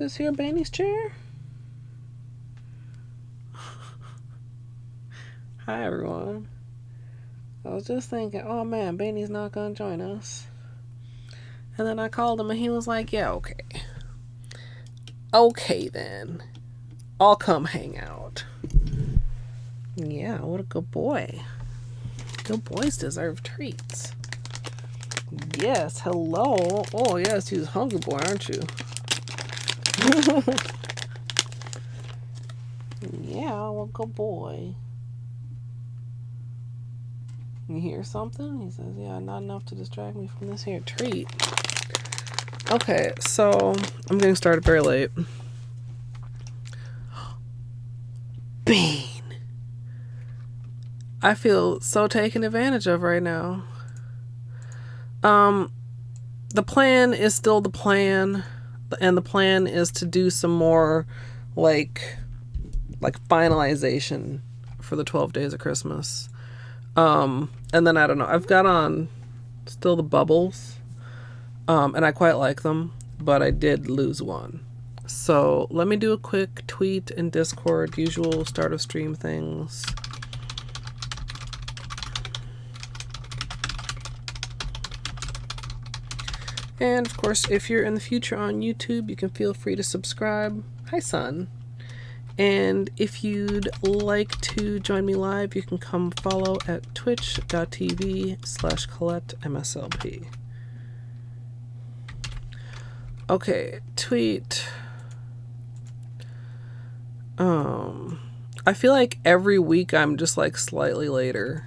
this here Benny's chair? Hi, everyone. I was just thinking, oh man, Benny's not gonna join us. And then I called him and he was like, yeah, okay. Okay then. I'll come hang out. Yeah, what a good boy. Good boys deserve treats. Yes, hello. Oh yes, you're a hungry boy, aren't you? Yeah, well, good boy. You hear something? He says, yeah, not enough to distract me from this here treat. Okay, so I'm getting started very late. Bean. I feel so taken advantage of right now. The plan is still the plan, and the plan is to do some more like finalization for the 12 days of Christmas. And then I don't know, I've got on still the bubbles, and I quite like them, but I did lose one. So let me do a quick tweet in Discord, usual start of stream things. And of course, if you're in the future on YouTube, you can feel free to subscribe. Hi, son. And if you'd like to join me live, you can come follow at twitch.tv/ColetteMSLP. Okay, tweet. I feel like every week I'm just like slightly later.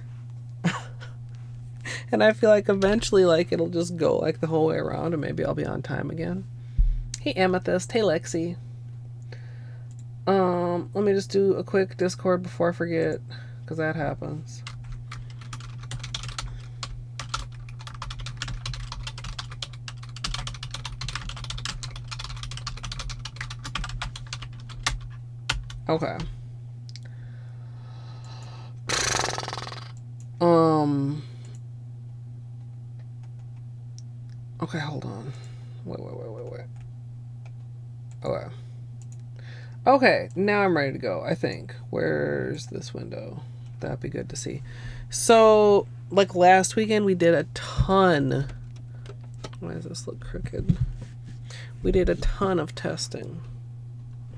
And I feel like eventually like it'll just go like the whole way around and maybe I'll be on time again. Hey Amethyst, hey Lexi. Let me just do a quick Discord before I forget, because that happens. Okay. Okay, hold on. Wait. Okay. Okay, now I'm ready to go, I think. Where's this window? That'd be good to see. So, like last weekend, we did a ton. Why does this look crooked? We did a ton of testing.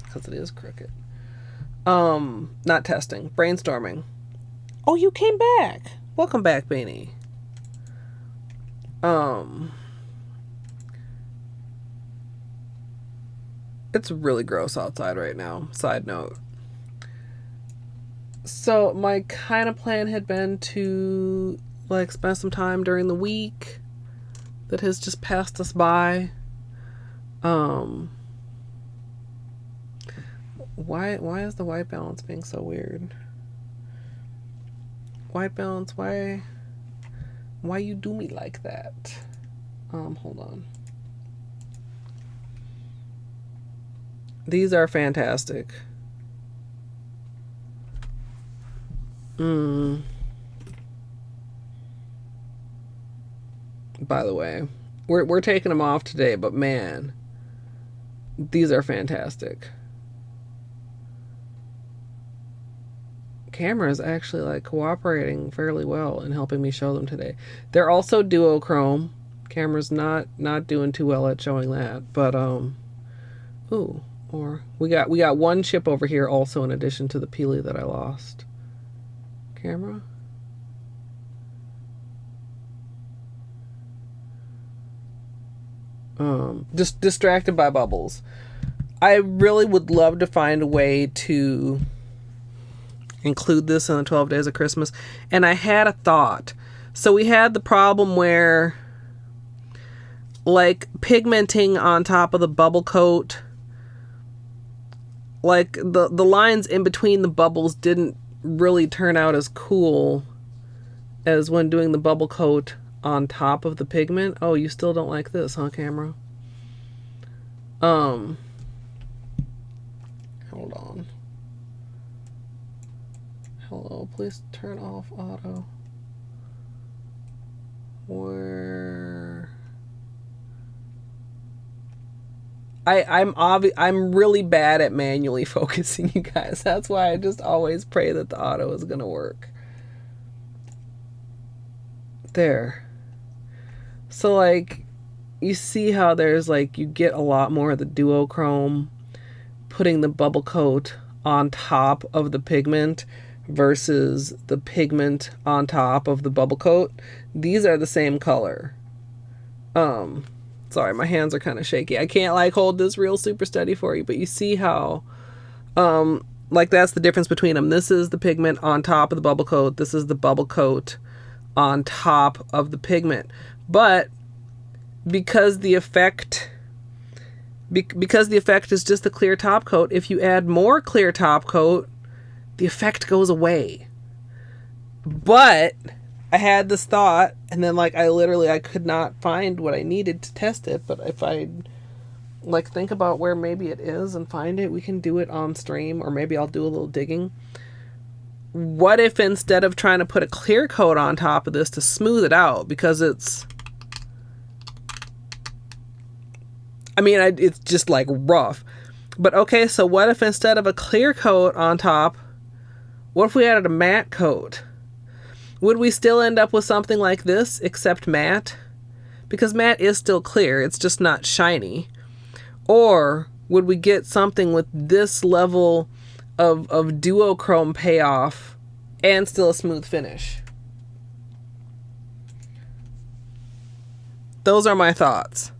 Because it is crooked. Not testing, brainstorming. Oh, you came back. Welcome back, Beanie. It's really gross outside right now. Side note. So my kind of plan had been to like spend some time during the week that has just passed us by. Why is the white balance being so weird? White balance, why you do me like that? Hold on. These are fantastic. By the way, we're taking them off today, but man, these are fantastic. Camera is actually like cooperating fairly well and helping me show them today. They're also duochrome. Camera's not doing too well at showing that, but ooh, or we got one chip over here also in addition to the Peely that I lost. Camera. Just distracted by bubbles. I really would love to find a way to include this in the 12 days of Christmas. And I had a thought. So we had the problem where like pigmenting on top of the bubble coat, like the lines in between the bubbles didn't really turn out as cool as when doing the bubble coat on top of the pigment. Oh, you still don't like this, huh, camera? Hold on. Hello, please turn off auto. Where? I'm really bad at manually focusing, you guys. That's why I just always pray that the auto is gonna work. There. So like, you see how there's like, you get a lot more of the duochrome putting the bubble coat on top of the pigment versus the pigment on top of the bubble coat. These are the same color. Sorry, my hands are kind of shaky. I can't like hold this real super steady for you, but you see how like that's the difference between them. This is the pigment on top of the bubble coat. This is the bubble coat on top of the pigment. But because the effect is just the clear top coat, if you add more clear top coat, the effect goes away. But I had this thought, and then like I could not find what I needed to test it. But if I like think about where maybe it is and find it, we can do it on stream, or maybe I'll do a little digging. What if instead of trying to put a clear coat on top of this to smooth it out, because it's just like rough. But okay, so what if instead of a clear coat on top, what if we added a matte coat? Would we still end up with something like this, except matte? Because matte is still clear, it's just not shiny. Or would we get something with this level of duochrome payoff and still a smooth finish? Those are my thoughts.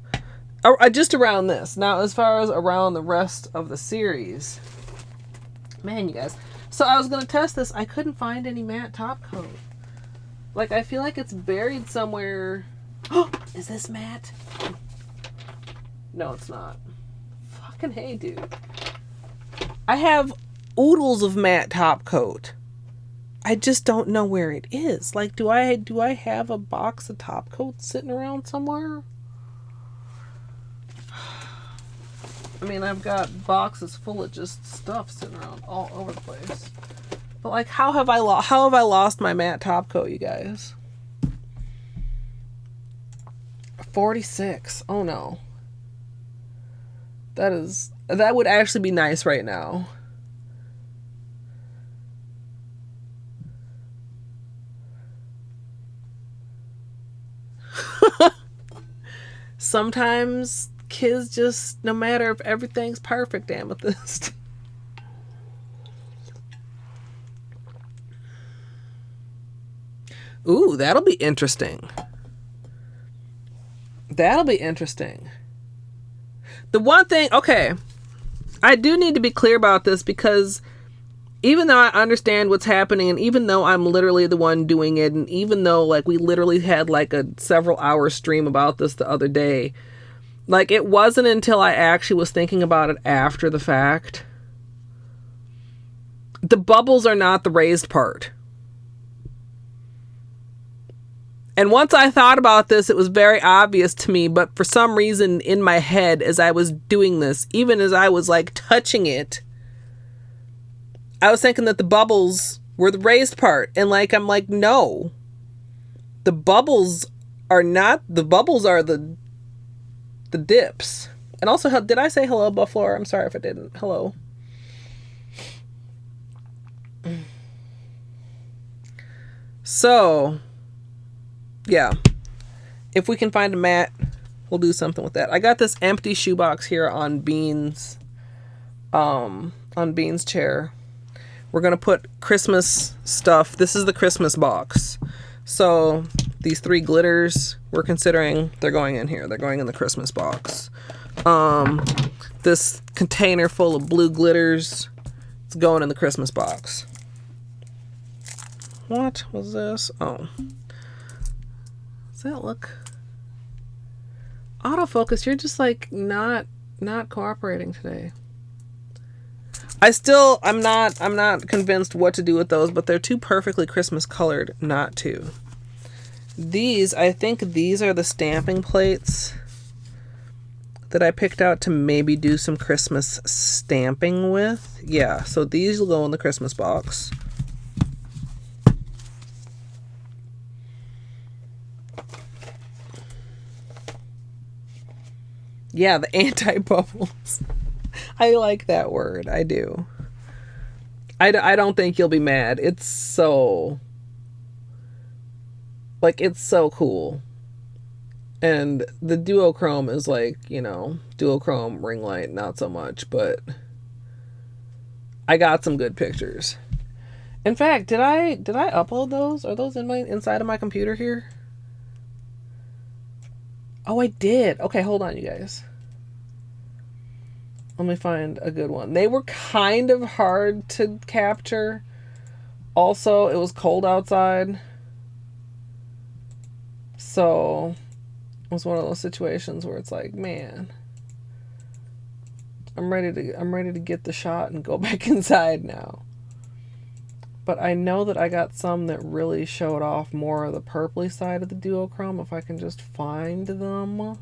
Just around this. Now, as far as around the rest of the series, man, you guys. So I was going to test this. I couldn't find any matte top coat. Like, I feel like it's buried somewhere. Oh, is this matte? No, it's not. Fucking hey, dude. I have oodles of matte top coat. I just don't know where it is. Like, do I have a box of top coat sitting around somewhere? I mean, I've got boxes full of just stuff sitting around all over the place. But like, how have I lost my matte top coat, you guys? 46. Oh no. That would actually be nice right now. Sometimes kids just, no matter if everything's perfect, Amethyst. Ooh, that'll be interesting. That'll be interesting. The one thing, okay, I do need to be clear about this, because even though I understand what's happening, and even though I'm literally the one doing it, and even though like we literally had like a several hour stream about this the other day, like it wasn't until I actually was thinking about it after the fact. The bubbles are not the raised part. And once I thought about this, it was very obvious to me, but for some reason in my head as I was doing this, even as I was like touching it, I was thinking that the bubbles were the raised part. And like, I'm like, no, the bubbles are not, the bubbles are the dips. And also, did I say hello, Buffalo? I'm sorry if I didn't. Hello. So, yeah. If we can find a mat, we'll do something with that. I got this empty shoebox here on Bean's chair. We're going to put Christmas stuff. This is the Christmas box. So these 3 glitters we're considering, they're going in here. They're going in the Christmas box. This container full of blue glitters, it's going in the Christmas box. What was this? Oh. Does that look... Autofocus, you're just like not cooperating today. I'm not convinced what to do with those, but they're too perfectly Christmas colored not to. These, I think these are the stamping plates that I picked out to maybe do some Christmas stamping with. Yeah, so these will go in the Christmas box. Yeah, the anti-bubbles. I like that word. I do. I don't think you'll be mad. It's so... Like, it's so cool. And the duochrome is like, you know, duochrome ring light, not so much, but I got some good pictures. In fact, did I upload those? Are those inside of my computer here? Oh, I did. Okay, hold on, you guys. Let me find a good one. They were kind of hard to capture. Also, it was cold outside. So, it was one of those situations where it's like, man, I'm ready to get the shot and go back inside now. But I know that I got some that really showed off more of the purpley side of the duochrome, if I can just find them.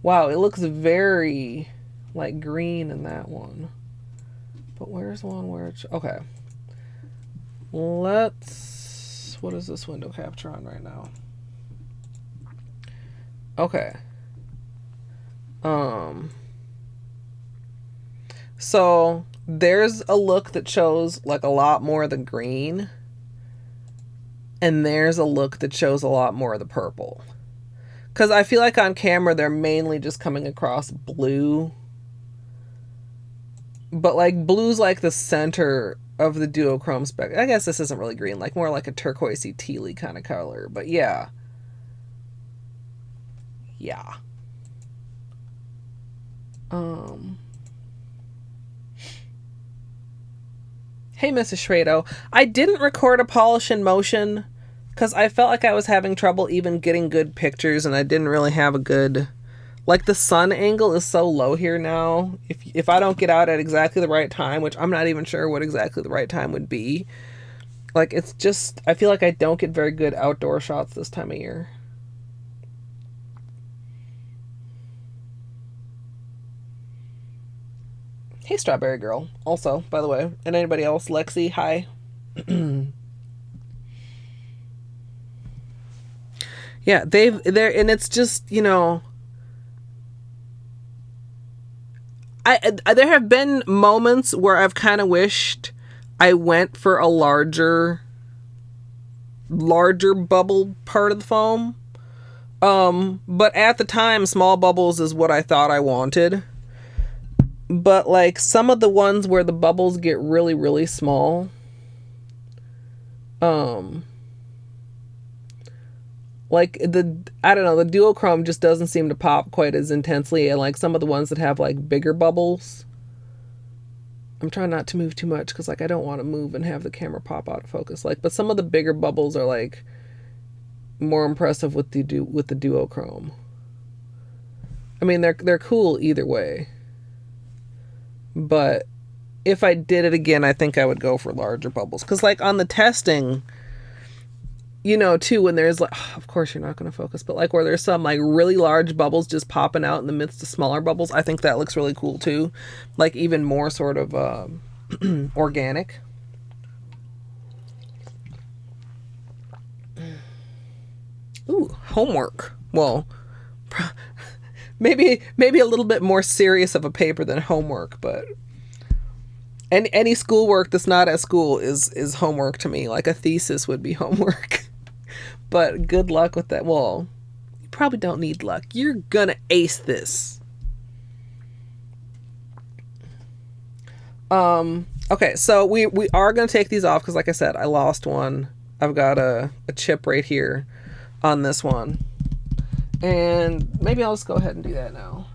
Wow, it looks very like green in that one. But where's one where it's... Okay. Let's... What is this window capture on right now? Okay. So there's a look that shows like a lot more of the green, and there's a look that shows a lot more of the purple. Because I feel like on camera they're mainly just coming across blue, but like blue's like the center of the duochrome spec. I guess this isn't really green, like more like a turquoisey tealy kind of color, but yeah. Hey, Mrs. Schredo. I didn't record a polish in motion because I felt like I was having trouble even getting good pictures, and I didn't really have a good... Like, the sun angle is so low here now. If I don't get out at exactly the right time, which I'm not even sure what exactly the right time would be, like, it's just... I feel like I don't get very good outdoor shots this time of year. Hey, Strawberry Girl. Also, by the way. And anybody else. Lexi, hi. Yeah, they're, and it's just, you know, there have been moments where I've kind of wished I went for a larger bubble part of the foam. But at the time, small bubbles is what I thought I wanted. But like some of the ones where the bubbles get really, really small, like I don't know, the duochrome just doesn't seem to pop quite as intensely, and like some of the ones that have like bigger bubbles, I'm trying not to move too much because like I don't want to move and have the camera pop out of focus. Like, but some of the bigger bubbles are like more impressive with the duochrome. I mean, they're cool either way. But if I did it again, I think I would go for larger bubbles. Because, like, on the testing, you know, too, when there's, like, of course you're not going to focus, but, like, where there's some, like, really large bubbles just popping out in the midst of smaller bubbles, I think that looks really cool, too. Like, even more sort of organic. Ooh, homework. Well, maybe a little bit more serious of a paper than homework, but any schoolwork that's not at school is homework to me. Like a thesis would be homework. But good luck with that. Well, you probably don't need luck. You're gonna ace this. Okay, so we are gonna take these off because, like I said, I lost one. I've got a chip right here on this one. And maybe I'll just go ahead and do that now.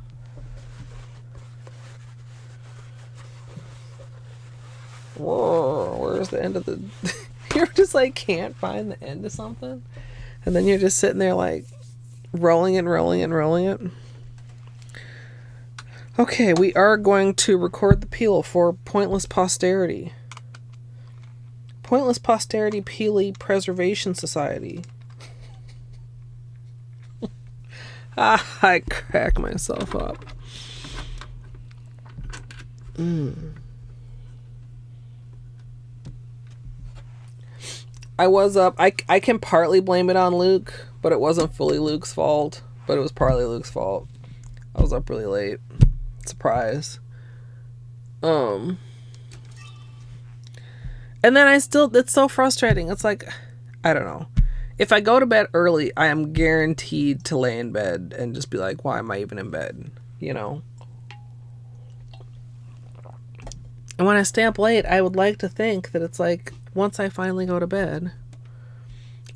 Whoa, where's the end of the... You're just like, can't find the end of something? And then you're just sitting there like, rolling it. Okay, we are going to record the peel for Pointless Posterity. Pointless Posterity Peely Preservation Society. I crack myself up. I was up. I can partly blame it on Luke, but it wasn't fully Luke's fault. But it was partly Luke's fault. I was up really late. Surprise. And then it's so frustrating. It's like, I don't know. If I go to bed early, I am guaranteed to lay in bed and just be like, why am I even in bed? You know? And when I stay up late, I would like to think that it's like, once I finally go to bed,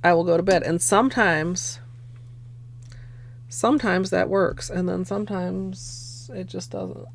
I will go to bed. And sometimes that works. And then sometimes it just doesn't.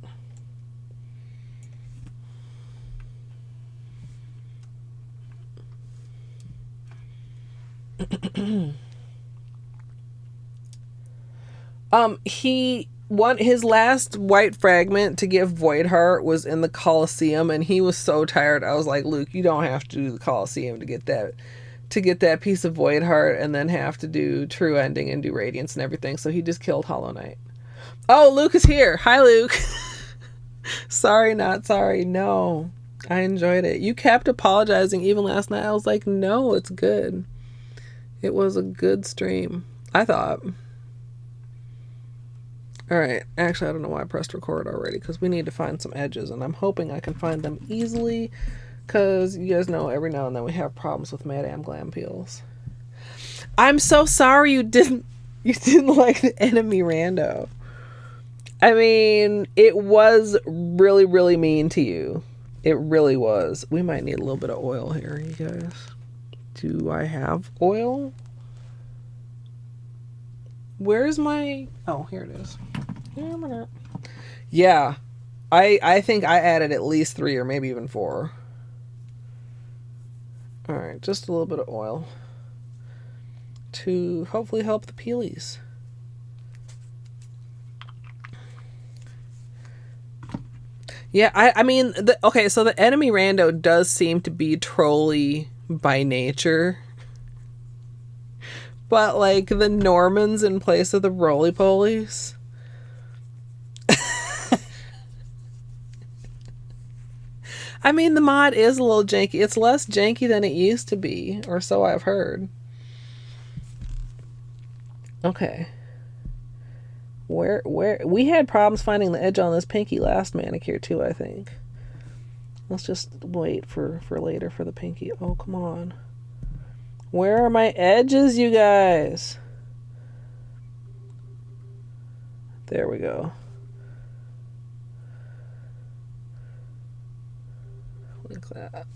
His last white fragment to give Voidheart was in the Colosseum, and he was so tired. I was like, Luke, you don't have to do the Colosseum to get that piece of Voidheart, and then have to do True Ending and do Radiance and everything. So he just killed Hollow Knight. Oh, Luke is here. Hi, Luke. Sorry, not sorry. No, I enjoyed it. You kept apologizing even last night. I was like, no, it's good. It was a good stream, I thought. Alright, actually I don't know why I pressed record already, because we need to find some edges, and I'm hoping I can find them easily, because you guys know every now and then we have problems with Madame Glam Peels. I'm so sorry you didn't like the enemy rando. I mean, it was really, really mean to you. It really was. We might need a little bit of oil here, you guys. Do I have oil? Where's my... Oh, here it is. Yeah. I think I added at least 3 or maybe even 4. Alright, just a little bit of oil. To hopefully help the peelies. Yeah, I mean... Okay, so the enemy rando does seem to be trolly by nature, but like the Normans in place of the roly-polies. I mean, the mod is a little janky. It's less janky than it used to be, or so I've heard. Okay, where we had problems finding the edge on this pinky last manicure too, I think. Let's just wait for later for the pinky. Oh, come on. Where are my edges, you guys? There we go. Like that.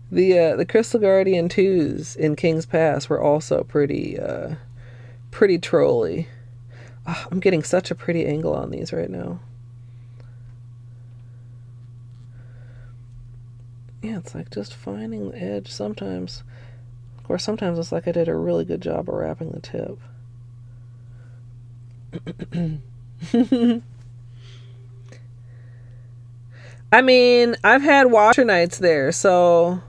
The Crystal Guardian 2s in King's Pass were also pretty trolly. Oh, I'm getting such a pretty angle on these right now. Yeah, it's like just finding the edge sometimes. Of course, sometimes it's like I did a really good job of wrapping the tip. I mean, I've had washer nights there, so...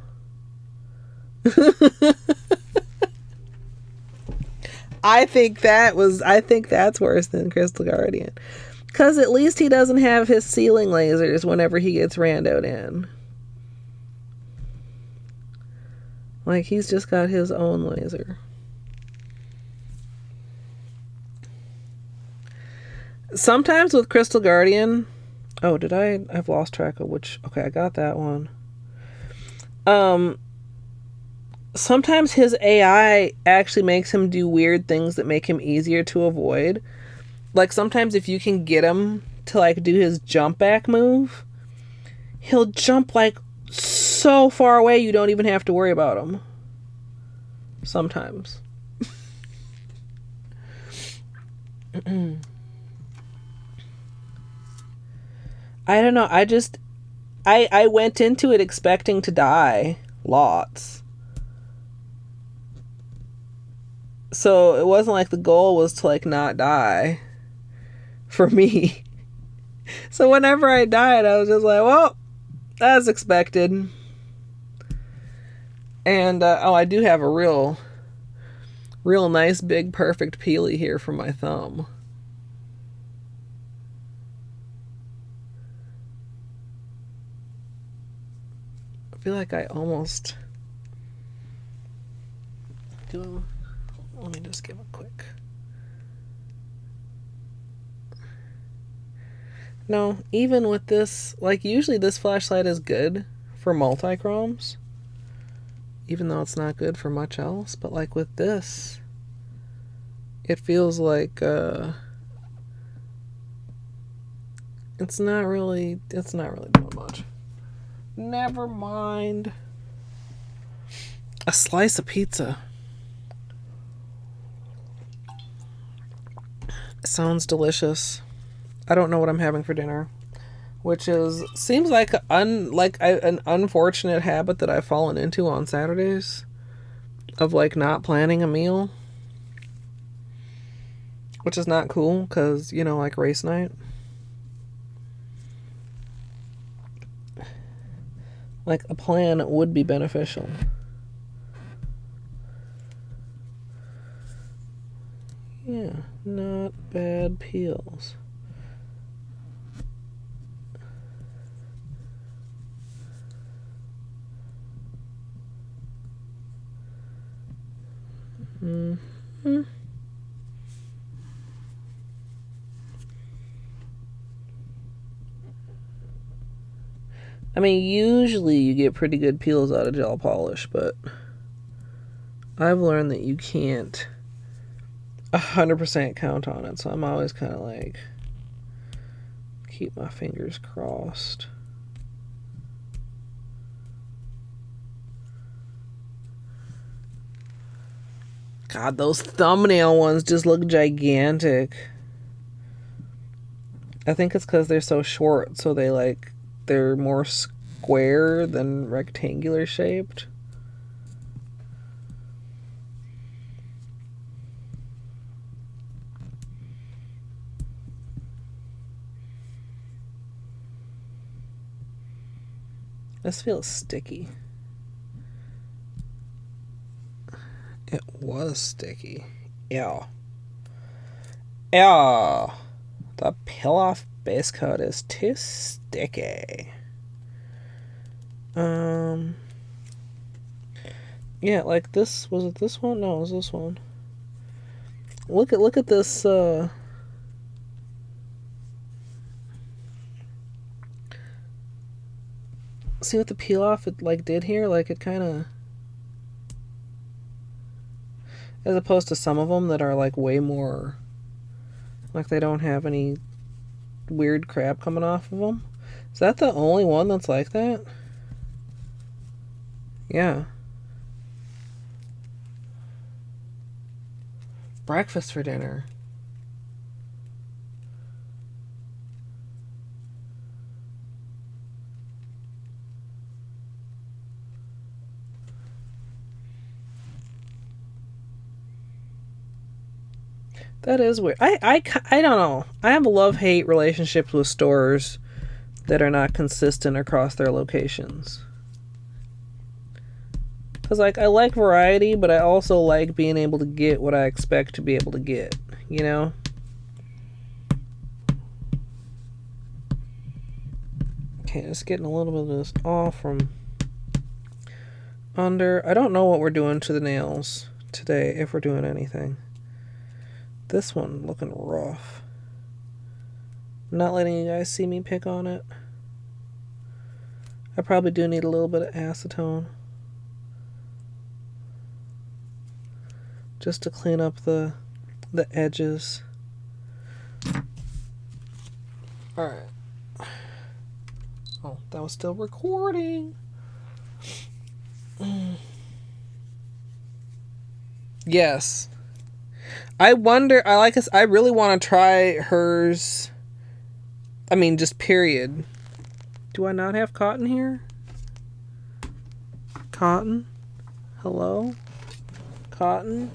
I think that's worse than Crystal Guardian. Because at least he doesn't have his ceiling lasers whenever he gets randoed in. Like, he's just got his own laser. Sometimes with Crystal Guardian... Oh, I've lost track of which... Okay, I got that one. Sometimes his AI actually makes him do weird things that make him easier to avoid. Like, sometimes if you can get him to, like, do his jump back move, he'll jump, like, so far away you don't even have to worry about him. Sometimes. I don't know. I went into it expecting to die lots. So it wasn't like the goal was to like not die for me. So whenever I died, I was just like, well, as expected. And I do have a real nice big perfect peely here for my thumb. I feel like I almost do. Let me just give a quick. No, even with this, like usually this flashlight is good for multi-chromes, even though it's not good for much else. But like with this, it feels like it's not really doing much. Never mind. A slice of pizza. Sounds delicious. I don't know what I'm having for dinner, which seems like an unfortunate habit that I've fallen into on Saturdays, of like not planning a meal, which is not cool because, you know, like race night. Like a plan would be beneficial. Yeah, not bad peels. Mm-hmm. I mean, usually you get pretty good peels out of gel polish, but I've learned that you can't 100% count on it, so I'm always kind of like, keep my fingers crossed. God, those thumbnail ones just look gigantic. I think it's because they're so short, so they're more square than rectangular shaped. This feels sticky. It was sticky. Ew. Ew. The peel off base coat is too sticky. Yeah, like this, was it this one? No, it was this one. Look at this, see what the peel off it like did here? Like it kind of, as opposed to some of them that are like way more, like they don't have any weird crap coming off of them. Is that the only one that's like that? Yeah. Breakfast for dinner. That is weird. I don't know. I have a love-hate relationships with stores that are not consistent across their locations. Because, like, I like variety, but I also like being able to get what I expect to be able to get, you know? Okay, just getting a little bit of this off from under. I don't know what we're doing to the nails today, if we're doing anything. This one looking rough. I'm not letting you guys see me pick on it. I probably do need a little bit of acetone, just to clean up the edges. Alright. Oh, that was still recording. Yes. I wonder, I really want to try hers. I mean, just period. Do I not have cotton here? Cotton? Hello? Cotton?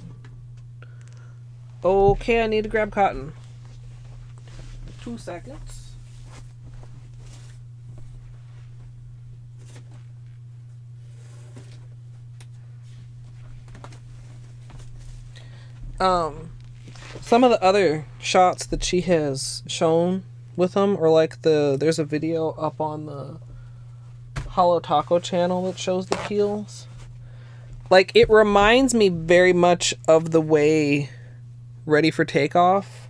Okay, I need to grab cotton. 2 seconds. Some of the other shots that she has shown with them, or like there's a video up on the Hollow Taco channel that shows the peels. Like, it reminds me very much of the way Ready for Takeoff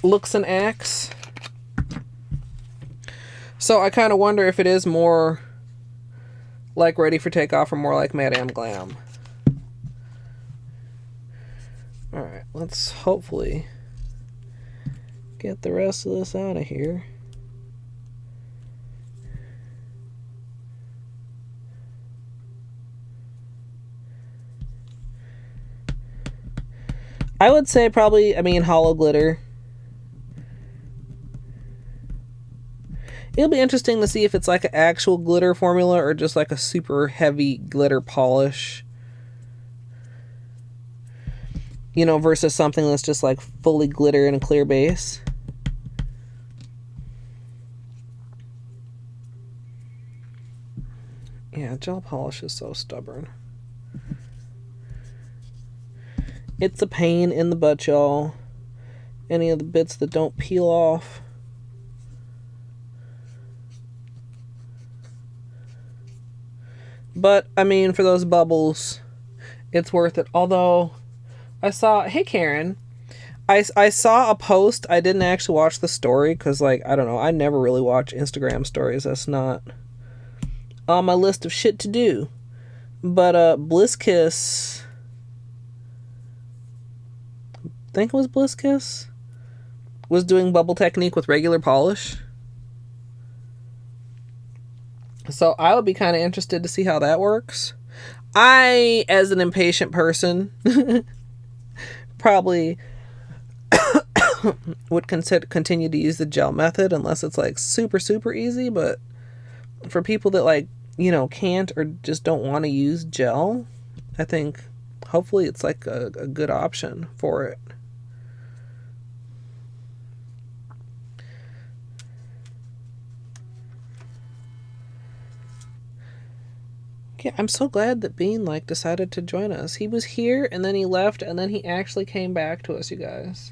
looks and acts. So I kind of wonder if it is more like Ready for Takeoff or more like Madame Glam. Alright, let's hopefully get the rest of this out of here. I would say probably, hollow glitter. It'll be interesting to see if it's like an actual glitter formula or just like a super heavy glitter polish. You know, versus something that's just like fully glitter and a clear base. Yeah, gel polish is so stubborn. It's a pain in the butt, y'all. Any of the bits that don't peel off. But, for those bubbles, it's worth it. Although, I saw... Hey, Karen. I saw a post. I didn't actually watch the story because, I don't know. I never really watch Instagram stories. That's not on my list of shit to do. But, Bliss Kiss... I think it was Bliss Kiss, was doing bubble technique with regular polish. So I would be kind of interested to see how that works. I, as an impatient person, probably would continue to use the gel method unless it's like super, super easy. But for people that can't or just don't want to use gel, I think hopefully it's like a good option for it. Yeah, I'm so glad that Bean decided to join us. He was here and then he left and then he actually came back to us, you guys.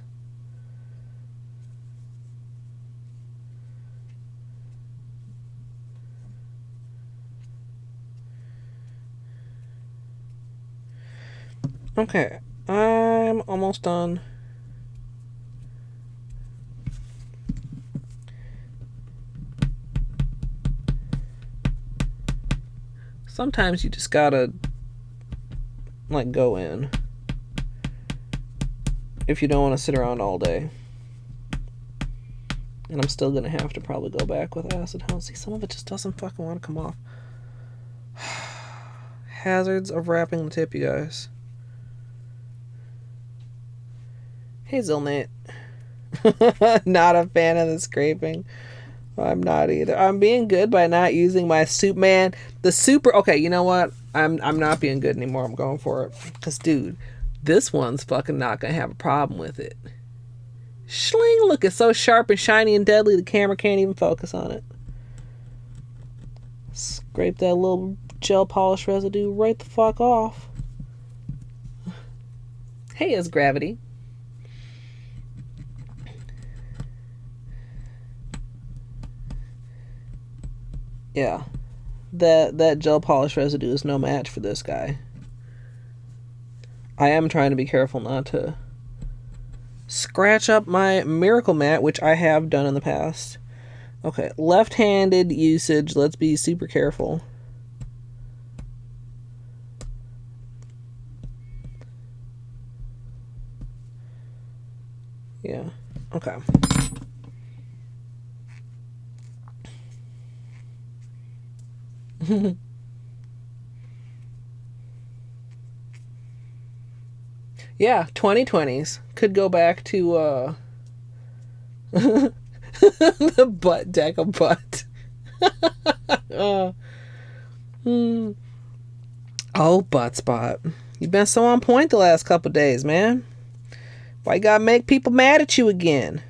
Okay, I'm almost done. Sometimes you just gotta go in if you don't want to sit around all day. And I'm still gonna have to probably go back with acid house. See, some of it just doesn't fucking want to come off. Hazards of wrapping the tip, you guys. Hey, Zilnate. Not a fan of the scraping. I'm not either. I'm being good by not using my soup, man. The super... Okay, you know what? I'm not being good anymore. I'm going for it. Because, dude, this one's fucking not going to have a problem with it. Schling! Look, it's so sharp and shiny and deadly, the camera can't even focus on it. Scrape that little gel polish residue right the fuck off. Hey, it's Gravity. Yeah, that gel polish residue is no match for this guy. I am trying to be careful not to scratch up my Miracle Matte, which I have done in the past. Okay, left-handed usage. Let's be super careful. Yeah, okay. Yeah, 2020s. Could go back to the butt deck of butt. Oh, butt spot. You've been so on point the last couple days, man. Why you gotta make people mad at you again?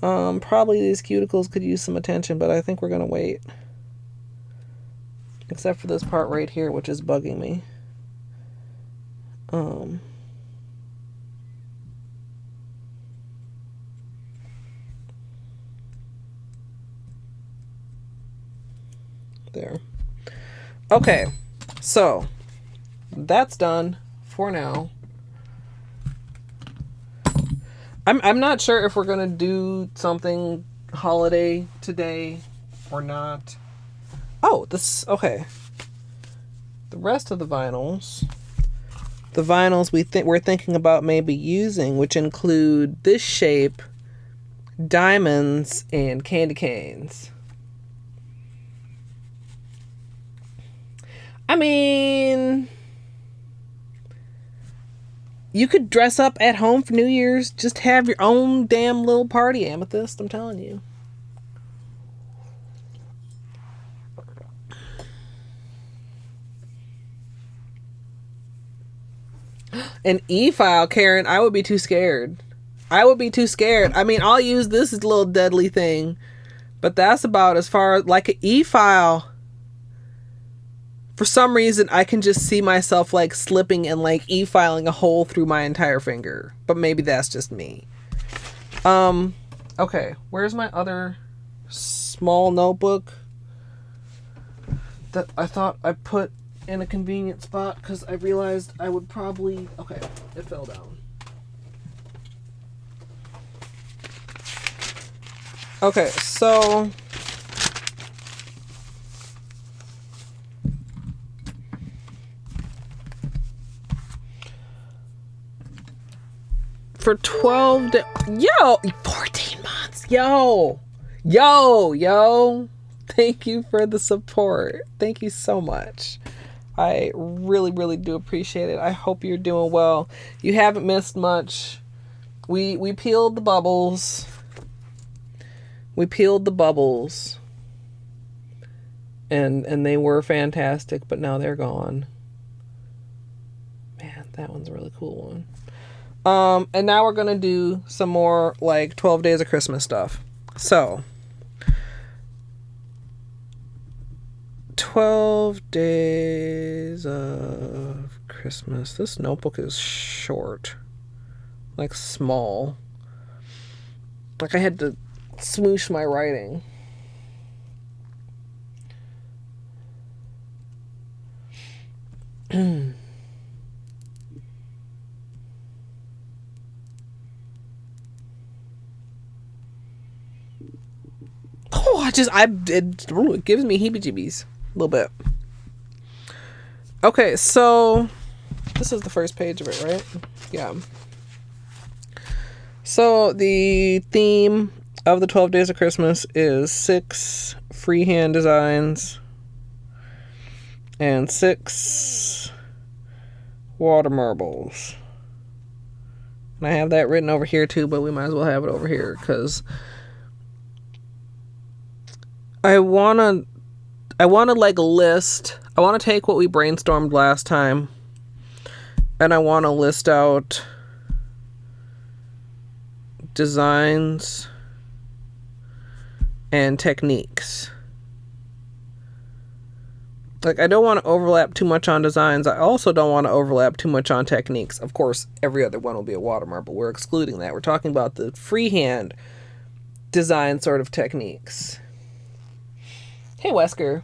Probably these cuticles could use some attention, but I think we're gonna wait. Except for this part right here, which is bugging me. There. Okay, so that's done for now. I'm not sure if we're gonna do something holiday today or not. Oh, this okay. The rest of the vinyls we're thinking about maybe using, which include this shape, diamonds, and candy canes. I mean, you could dress up at home for New Year's. Just have your own damn little party, Amethyst. I'm telling you. An e-file, Karen. I would be too scared. I mean, I'll use this little deadly thing, but that's about as far as like an e-file. For some reason, I can just see myself like slipping and like e-filing a hole through my entire finger. But maybe that's just me. Okay, where's my other small notebook that I thought I put in a convenient spot because I realized I would probably... Okay, it fell down. Okay, so... For 12 days... Yo! 14 months! Yo! Thank you for the support. Thank you so much. I really, really do appreciate it. I hope you're doing well. You haven't missed much. We peeled the bubbles. And they were fantastic, but now they're gone. Man, that one's a really cool one. And now we're gonna do some more like 12 Days of Christmas stuff. So 12 Days of Christmas. This notebook is short. Like small. Like I had to smoosh my writing. It gives me heebie-jeebies a little bit. Okay, so this is the first page of it, right? Yeah. So the theme of the 12 Days of Christmas is 6 freehand designs and 6 water marbles. And I have that written over here too, but we might as well have it over here because I want to like list. I want to take what we brainstormed last time and I want to list out designs and techniques. Like, I don't want to overlap too much on designs. I also don't want to overlap too much on techniques. Of course, every other one will be a water marble. We're excluding that. We're talking about the freehand design sort of techniques. Hey, Wesker.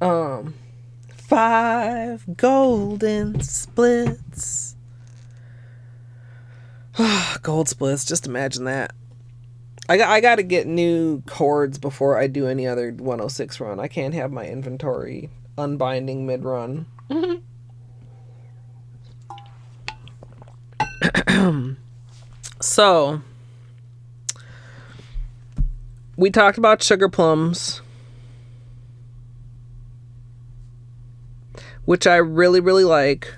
5 golden splits. Gold splits. Just imagine that. I got to get new chords before I do any other 106 run. I can't have my inventory unbinding mid-run. So, we talked about sugar plums, which I really, really like.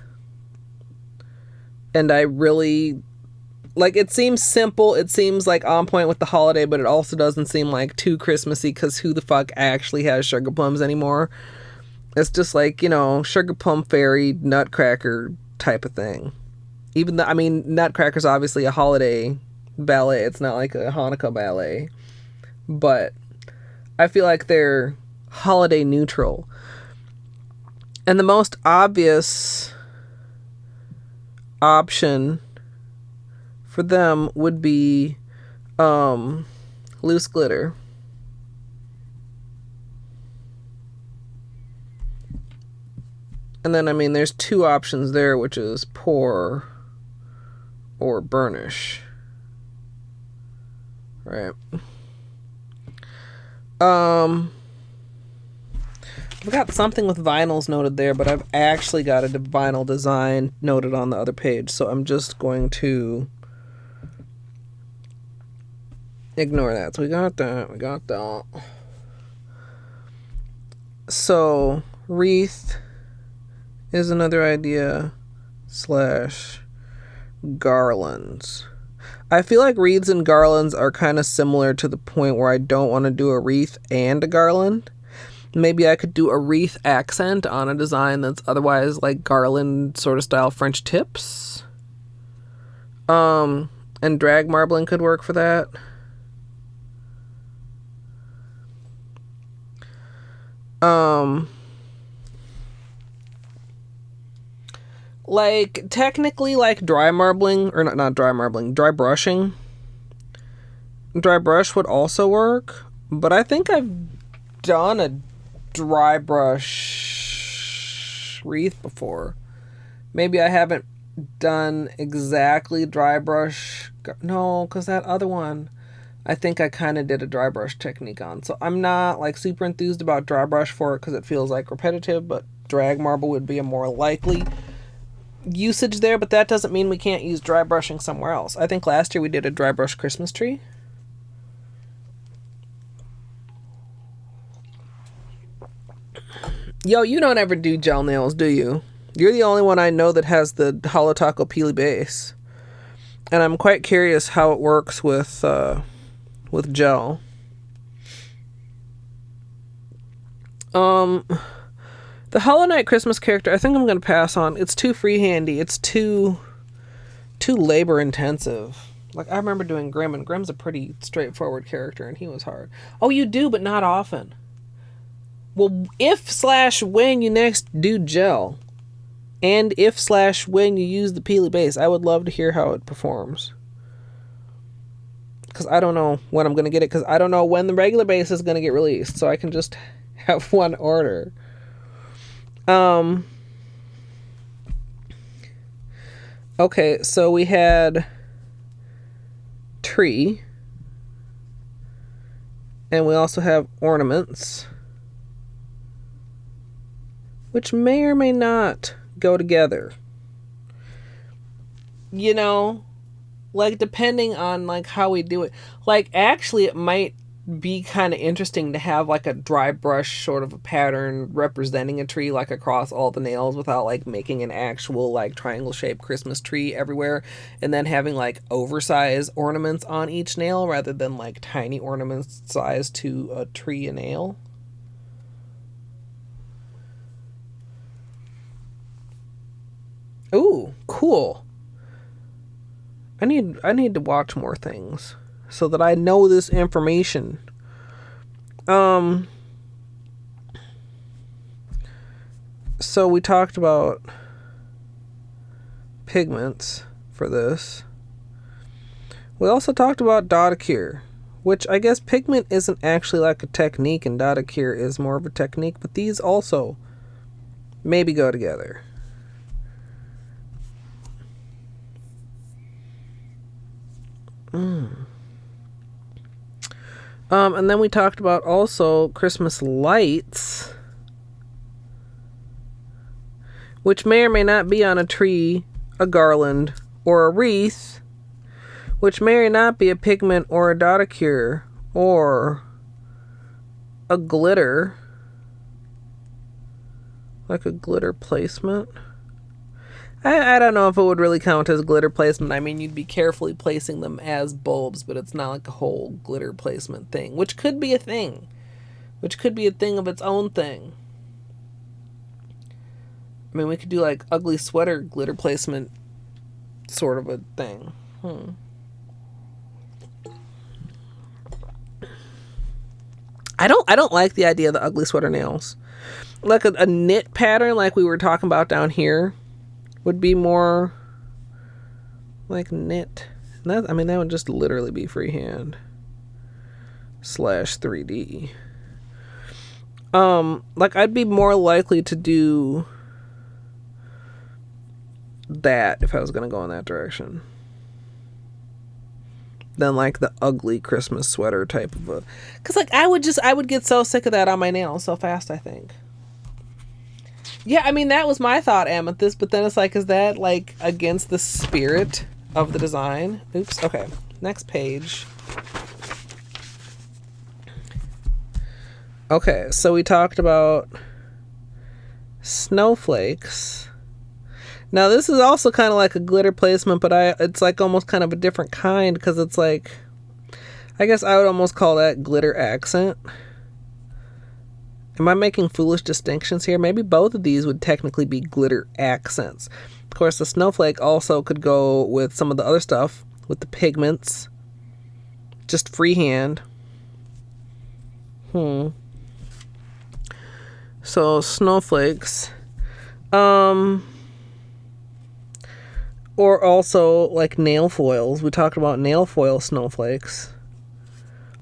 And I really... Like, it seems simple, it seems like on point with the holiday, but it also doesn't seem like too Christmassy because who the fuck actually has sugar plums anymore? It's just like, you know, sugar plum fairy, nutcracker type of thing. Even though, I mean, Nutcracker's obviously a holiday ballet. It's not like a Hanukkah ballet. But I feel like they're holiday neutral. And the most obvious option for them would be loose glitter. And then, I mean, there's two options there, which is pour or burnish. Right. I've got something with vinyls noted there, but I've actually got a vinyl design noted on the other page, so I'm just going to ignore that. So we got that. So, wreath is another idea, / garlands. I feel like wreaths and garlands are kind of similar to the point where I don't want to do a wreath and a garland. Maybe I could do a wreath accent on a design that's otherwise like garland sort of style French tips. And drag marbling could work for that. Like technically like dry marbling, or not dry marbling, dry brushing. Dry brush would also work, but I think I've done a dry brush wreath before. Maybe I haven't done exactly dry brush. No, because that other one, I think I kind of did a dry brush technique on. So I'm not like super enthused about dry brush for it because it feels like repetitive, but drag marble would be a more likely usage there, but that doesn't mean we can't use dry brushing somewhere else. I think last year we did a dry brush Christmas tree. Yo, you don't ever do gel nails, do you? You're the only one I know that has the Hollow Taco Peely base. And I'm quite curious how it works with gel. The Hollow Knight Christmas character, I think I'm going to pass on. It's too freehandy. It's too labor intensive. Like, I remember doing Grimm, and Grimm's a pretty straightforward character, and he was hard. Oh, you do, but not often. Well, if/when you next do gel, and if/when you use the Peely base, I would love to hear how it performs. Because I don't know when I'm going to get it, because I don't know when the regular base is going to get released, so I can just have one order. Okay, so we had tree, and we also have ornaments, which may or may not go together. You know, like depending on like how we do it. Like actually it might be kind of interesting to have like a dry brush sort of a pattern representing a tree like across all the nails without like making an actual like triangle shaped Christmas tree everywhere, and then having like oversized ornaments on each nail rather than like tiny ornaments sized to a tree and nail. Ooh, cool. I need to watch more things so that I know this information. So we talked about pigments for this. We also talked about Dotacure, which I guess pigment isn't actually like a technique and Dotacure is more of a technique, but these also maybe go together. And then we talked about also Christmas lights, which may or may not be on a tree, a garland, or a wreath, which may or not be a pigment or a Dotacure or a glitter, like a glitter placement. I don't know if it would really count as glitter placement. I mean, you'd be carefully placing them as bulbs, but it's not like a whole glitter placement thing, which could be a thing. Which could be a thing of its own thing. I mean, we could do like ugly sweater glitter placement sort of a thing. I don't like the idea of the ugly sweater nails. Like a knit pattern like we were talking about down here would be more like knit. That, I mean, that would just literally be freehand /3D. Like I'd be more likely to do that if I was going to go in that direction. Than like the ugly Christmas sweater type of a... Because like I would get so sick of that on my nails so fast, I think. Yeah, I mean, that was my thought, Amethyst, but then it's like, is that like against the spirit of the design? Oops. Okay. Next page. Okay, so we talked about snowflakes. Now this is also kind of like a glitter placement, but it's like almost kind of a different kind because it's like, I guess I would almost call that glitter accent. Am I making foolish distinctions here? Maybe both of these would technically be glitter accents. Of course, the snowflake also could go with some of the other stuff, with the pigments. Just freehand. So, snowflakes. Or also, like, nail foils. We talked about nail foil snowflakes.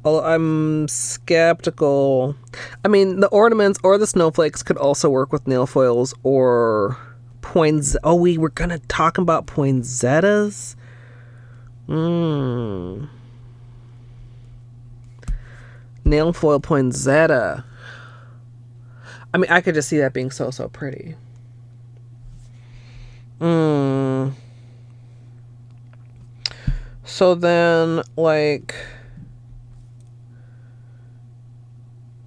Although I'm skeptical. I mean, the ornaments or the snowflakes could also work with nail foils or poinsettias. Oh, we were going to talk about poinsettias? Nail foil poinsettia. I mean, I could just see that being so pretty. So then, like...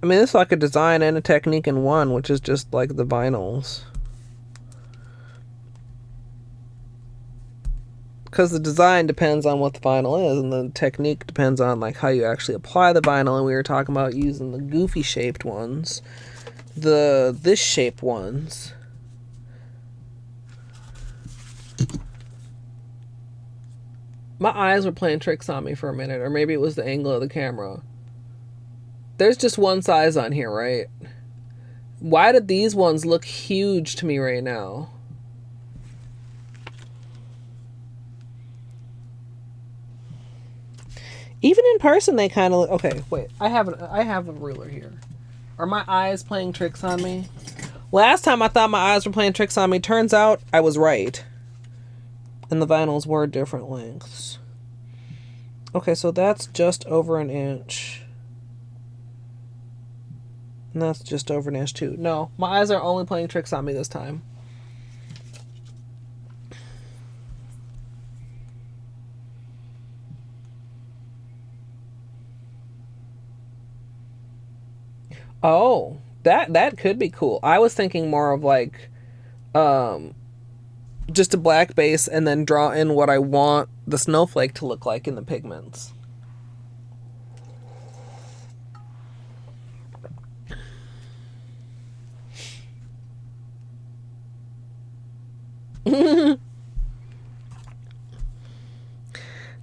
I mean, this is like a design and a technique in one, which is just like the vinyls. Because the design depends on what the vinyl is, and the technique depends on like how you actually apply the vinyl. And we were talking about using the goofy shaped ones, this shape ones. My eyes were playing tricks on me for a minute, or maybe it was the angle of the camera. There's just one size on here, right? Why did these ones look huge to me right now? Even in person, they kind of look... Okay, wait. I have a ruler here. Are my eyes playing tricks on me? Last time I thought my eyes were playing tricks on me. Turns out I was right. And the vinyls were different lengths. Okay, so that's just over an inch. And that's just over an inch too. No, my eyes are only playing tricks on me this time. Oh, that could be cool. I was thinking more of like just a black base and then draw in what I want the snowflake to look like in the pigments.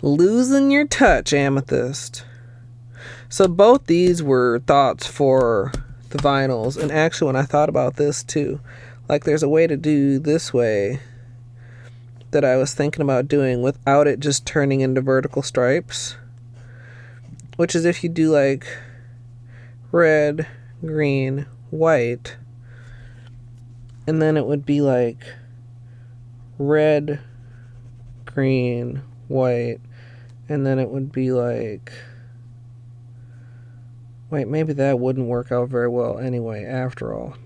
Losing your touch, Amethyst. So both these were thoughts for the vinyls. And actually, when I thought about this too, like there's a way to do this way that I was thinking about doing without it just turning into vertical stripes. Which is if you do like red, green, white. And then it would be like red, green, white. And then it would be like... Wait, maybe that wouldn't work out very well anyway, after all.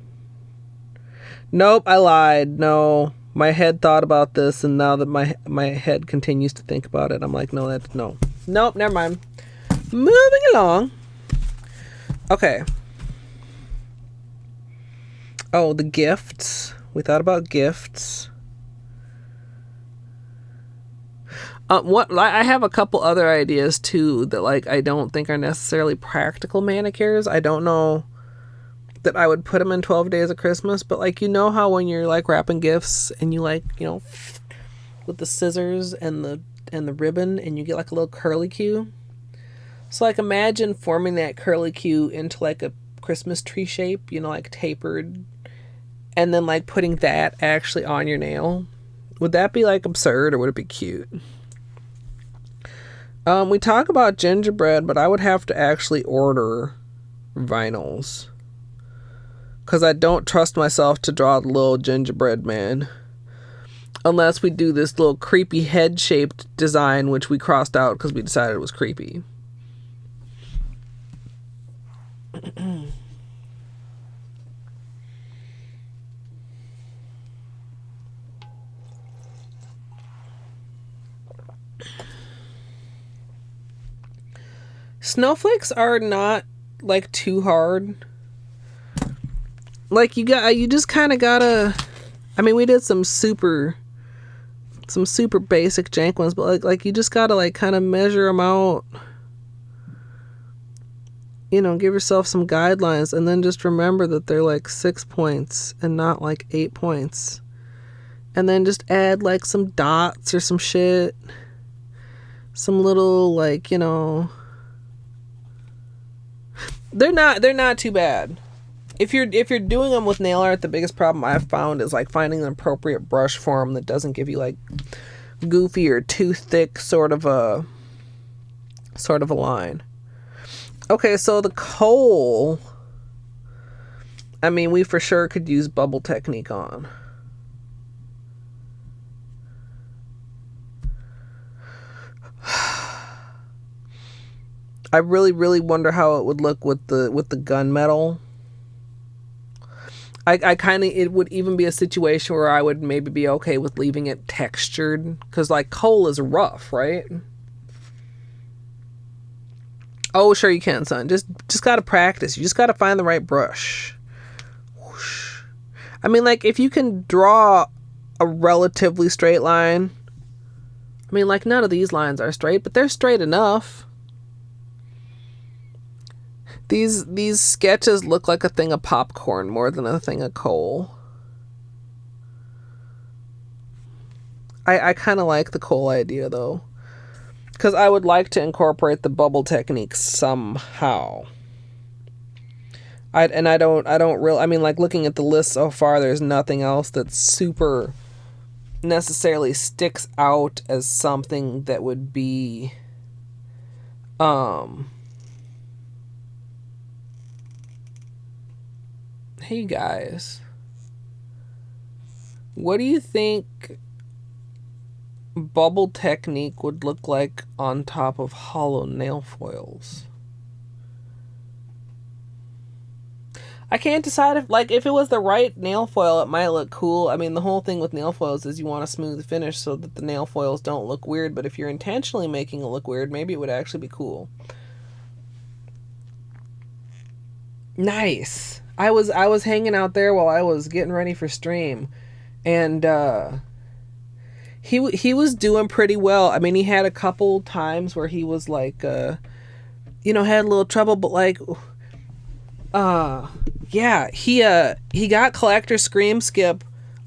Nope, I lied. No, my head thought about this, and now that my head continues to think about it, I'm like, no. Nope, never mind. Moving along. Okay. Oh, the gifts. We thought about gifts. I have a couple other ideas too that like I don't think are necessarily practical manicures. I don't know that I would put them in 12 Days of Christmas, but like you know how when you're like wrapping gifts and you like, you know, with the scissors and the ribbon and you get like a little curlicue. So like imagine forming that curlicue into like a Christmas tree shape, you know, like tapered, and then like putting that actually on your nail. Would that be like absurd or would it be cute? We talk about gingerbread, but I would have to actually order vinyls. Because I don't trust myself to draw the little gingerbread man. Unless we do this little creepy head-shaped design, which we crossed out because we decided it was creepy. Snowflakes are not like too hard. Like you just kind of gotta. I mean, we did some super basic jank ones, but like you just gotta like kind of measure them out. You know, give yourself some guidelines, and then just remember that they're like 6 points and not like 8 points. And then just add like some dots or some shit, some little like, you know. They're not too bad. If you're doing them with nail art, the biggest problem I've found is like finding an appropriate brush for them that doesn't give you like goofy or too thick sort of a line. Okay, so the coal, I mean, we for sure could use bubble technique on. I really, really wonder how it would look with the gunmetal. I kind of, it would even be a situation where I would maybe be okay with leaving it textured, because like coal is rough, right? Oh, sure you can, son. Just gotta practice. You just gotta find the right brush. Whoosh. I mean, like, if you can draw a relatively straight line, I mean, like, none of these lines are straight, but they're straight enough. These sketches look like a thing of popcorn more than a thing of coal. I kind of like the coal idea, though, because I would like to incorporate the bubble technique somehow. I don't really, I mean, like, looking at the list so far, there's nothing else that super necessarily sticks out as something that would be hey guys, what do you think bubble technique would look like on top of hollow nail foils? I can't decide if it was the right nail foil, it might look cool. I mean, the whole thing with nail foils is you want a smooth finish so that the nail foils don't look weird, but if you're intentionally making it look weird, maybe it would actually be cool. Nice. I was hanging out there while I was getting ready for stream, and he was doing pretty well. I mean, he had a couple times where he was like had a little trouble, but like yeah, he got collector scream skip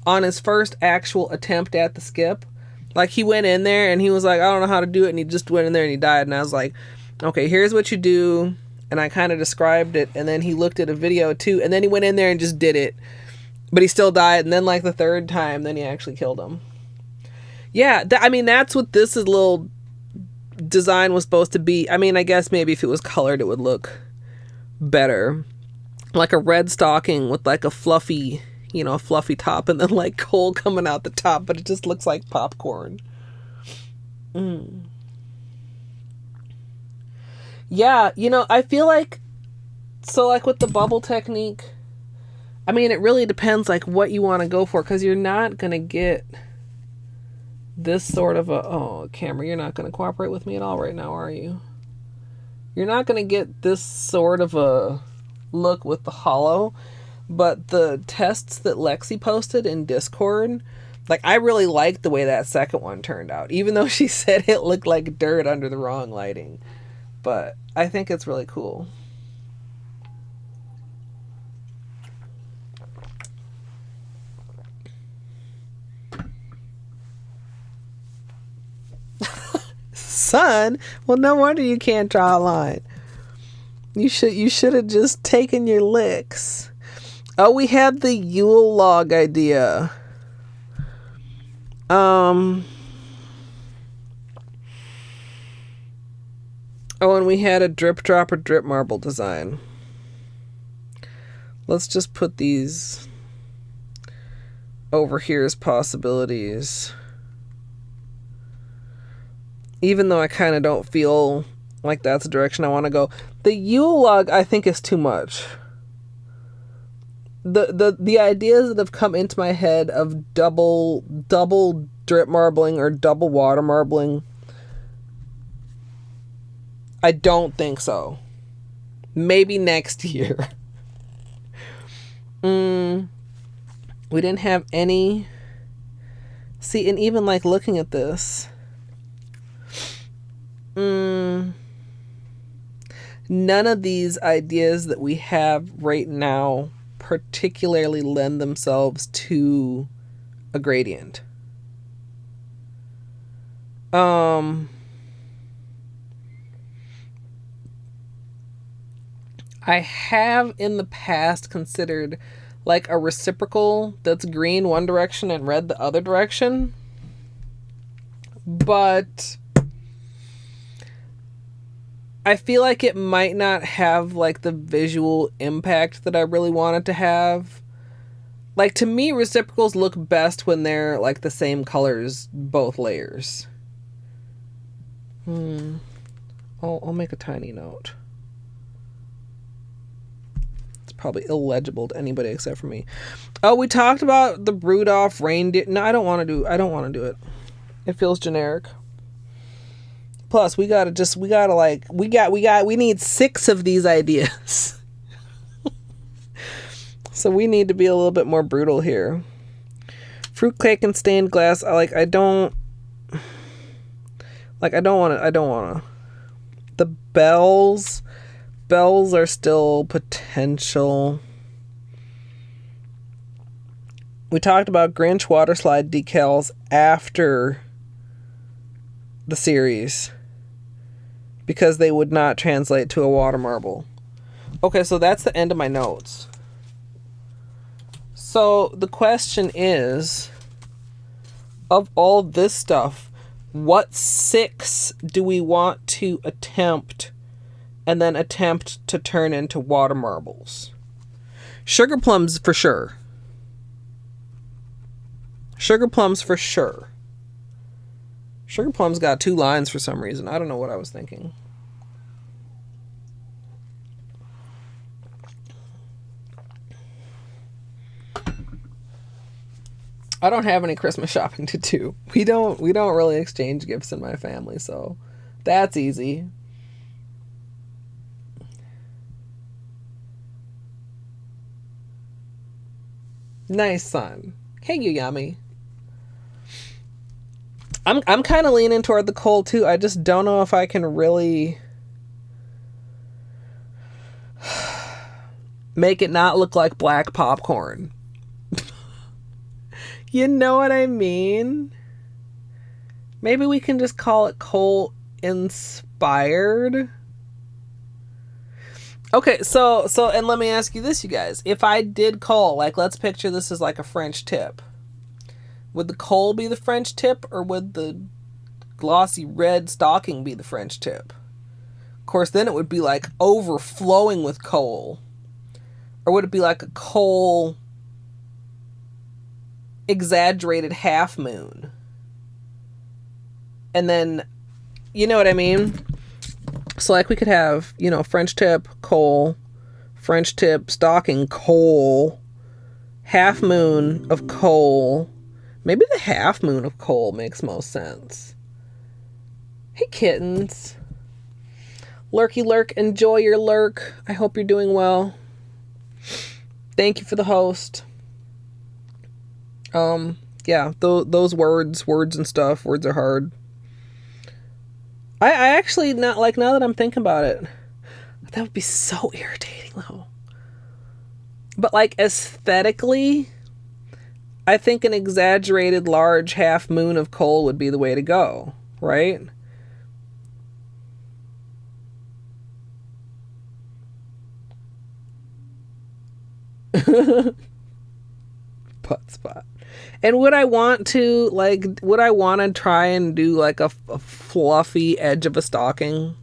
on his first actual attempt at the skip. Like, he went in there and he was like, I don't know how to do it, and he just went in there and he died, and I was like, okay, here's what you do. And I kind of described it, and then he looked at a video too, and then he went in there and just did it, but he still died. And then like the third time, then he actually killed him. Yeah, I mean, that's what this little design was supposed to be. I mean, I guess maybe if it was colored, it would look better, like a red stocking with like a fluffy top, and then like coal coming out the top, but it just looks like popcorn. Yeah, I feel like, so like with the bubble technique, I mean, it really depends like what you want to go for, because you're not going to get this sort of camera, you're not going to cooperate with me at all right now, are you? You're not going to get this sort of a look with the hollow, but the tests that Lexi posted in Discord, like, I really liked the way that second one turned out, even though she said it looked like dirt under the wrong lighting. But I think it's really cool. Son, well, no wonder you can't draw a line. You should have just taken your licks. Oh, we had the Yule log idea. Oh, and we had a drip drop or drip marble design. Let's just put these. overhears possibilities. Even though I kind of don't feel like that's the direction I want to go. The Yule log, I think, is too much. The ideas that have come into my head of double drip marbling or double water marbling, I don't think so. Maybe next year. We didn't have any. See, and even like looking at this, none of these ideas that we have right now particularly lend themselves to a gradient. I have in the past considered like a reciprocal that's green one direction and red the other direction, but I feel like it might not have like the visual impact that I really want it to have. Like, to me, reciprocals look best when they're like the same colors, both layers. I'll make a tiny note. It's probably illegible to anybody except for me. Oh, we talked about the Rudolph reindeer. No, I don't want to do it. It feels generic. Plus, we need 6 of these ideas. So we need to be a little bit more brutal here. Fruitcake and stained glass. I don't want to. The bells are still potential. We talked about Grinch water slide decals after the series because they would not translate to a water marble. Okay, so that's the end of my notes. So the question is, of all this stuff, what 6 do we want to attempt and then attempt to turn into water marbles? Sugar plums for sure. Sugar plums for sure. Sugar plums got 2 lines for some reason. I don't know what I was thinking. I don't have any Christmas shopping to do. We don't really exchange gifts in my family, so that's easy. Nice, son. Hey, you yummy. I'm kind of leaning toward the coal too. I just don't know if I can really make it not look like black popcorn. You know what I mean? Maybe we can just call it coal inspired. Okay, so and let me ask you this, you guys. If I did coal, like let's picture this as like a French tip. Would the coal be the French tip, or would the glossy red stocking be the French tip? Of course, then it would be like overflowing with coal. Or would it be like a coal exaggerated half moon? And then, you know what I mean? So like we could have, French tip, coal, French tip, stocking, coal, half moon of coal. Maybe the half moon of coal makes most sense. Hey, kittens. Lurky lurk, enjoy your lurk. I hope you're doing well. Thank you for the host. Yeah, those words and stuff. Words are hard. I actually, now that I'm thinking about it, that would be so irritating though. But like aesthetically, I think an exaggerated large half moon of coal would be the way to go, right? Putt spot. And would I want to try and do like a fluffy edge of a stocking?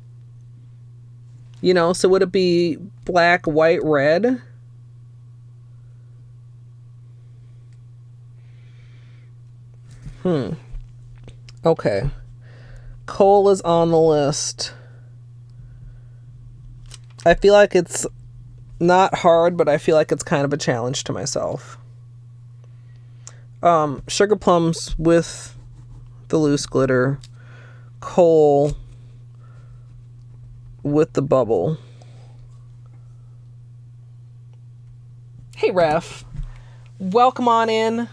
So would it be black, white, red? Okay. Coal is on the list. I feel like it's not hard, but I feel like it's kind of a challenge to myself. Sugar plums with the loose glitter. Coal with the bubble. Hey, Ref. Welcome on in.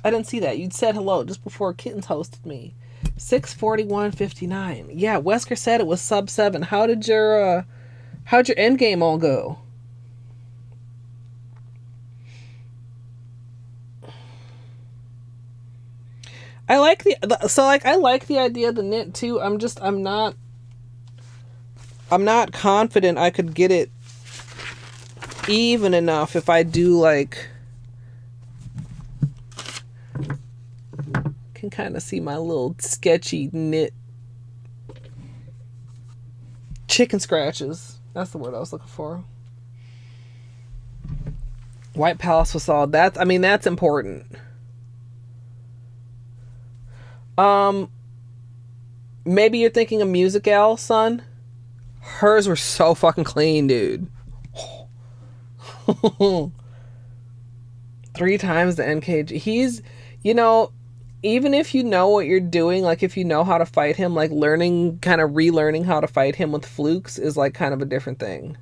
I didn't see that. You'd said hello just before Kittens hosted me. 641.59. Yeah, Wesker said it was sub 7. How'd your end game all go? I like I like the idea of the knit too. I'm not confident I could get it even enough if I do like, can kind of see my little sketchy knit chicken scratches. That's the word I was looking for. White Palace facade. That's important. Maybe you're thinking of Music.ly, son. Hers were so fucking clean, dude. 3 times the NKG. He's, even if you know what you're doing, like if you know how to fight him, like relearning how to fight him with flukes is like kind of a different thing.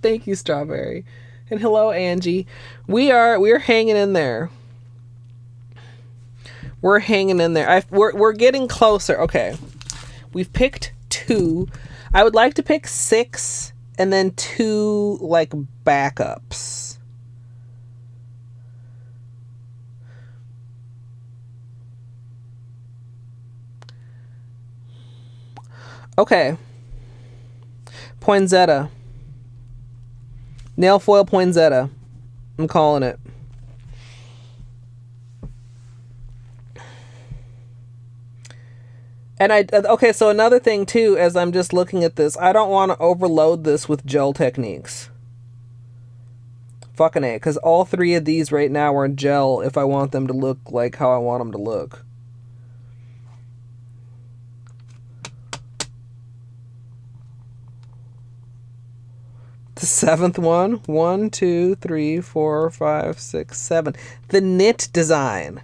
Thank you, Strawberry. And hello, Angie. We're hanging in there. We're hanging in there. We're getting closer. Okay. We've picked 2. I would like to pick 6 and then 2 like backups. Okay. Poinsettia. Nail foil poinsettia. I'm calling it. And okay, so another thing too, as I'm just looking at this, I don't want to overload this with gel techniques. Fucking A, because all 3 of these right now are gel if I want them to look like how I want them to look. The 7th one. 1, 2, 3, 4, 5, 6, 7. The knit design.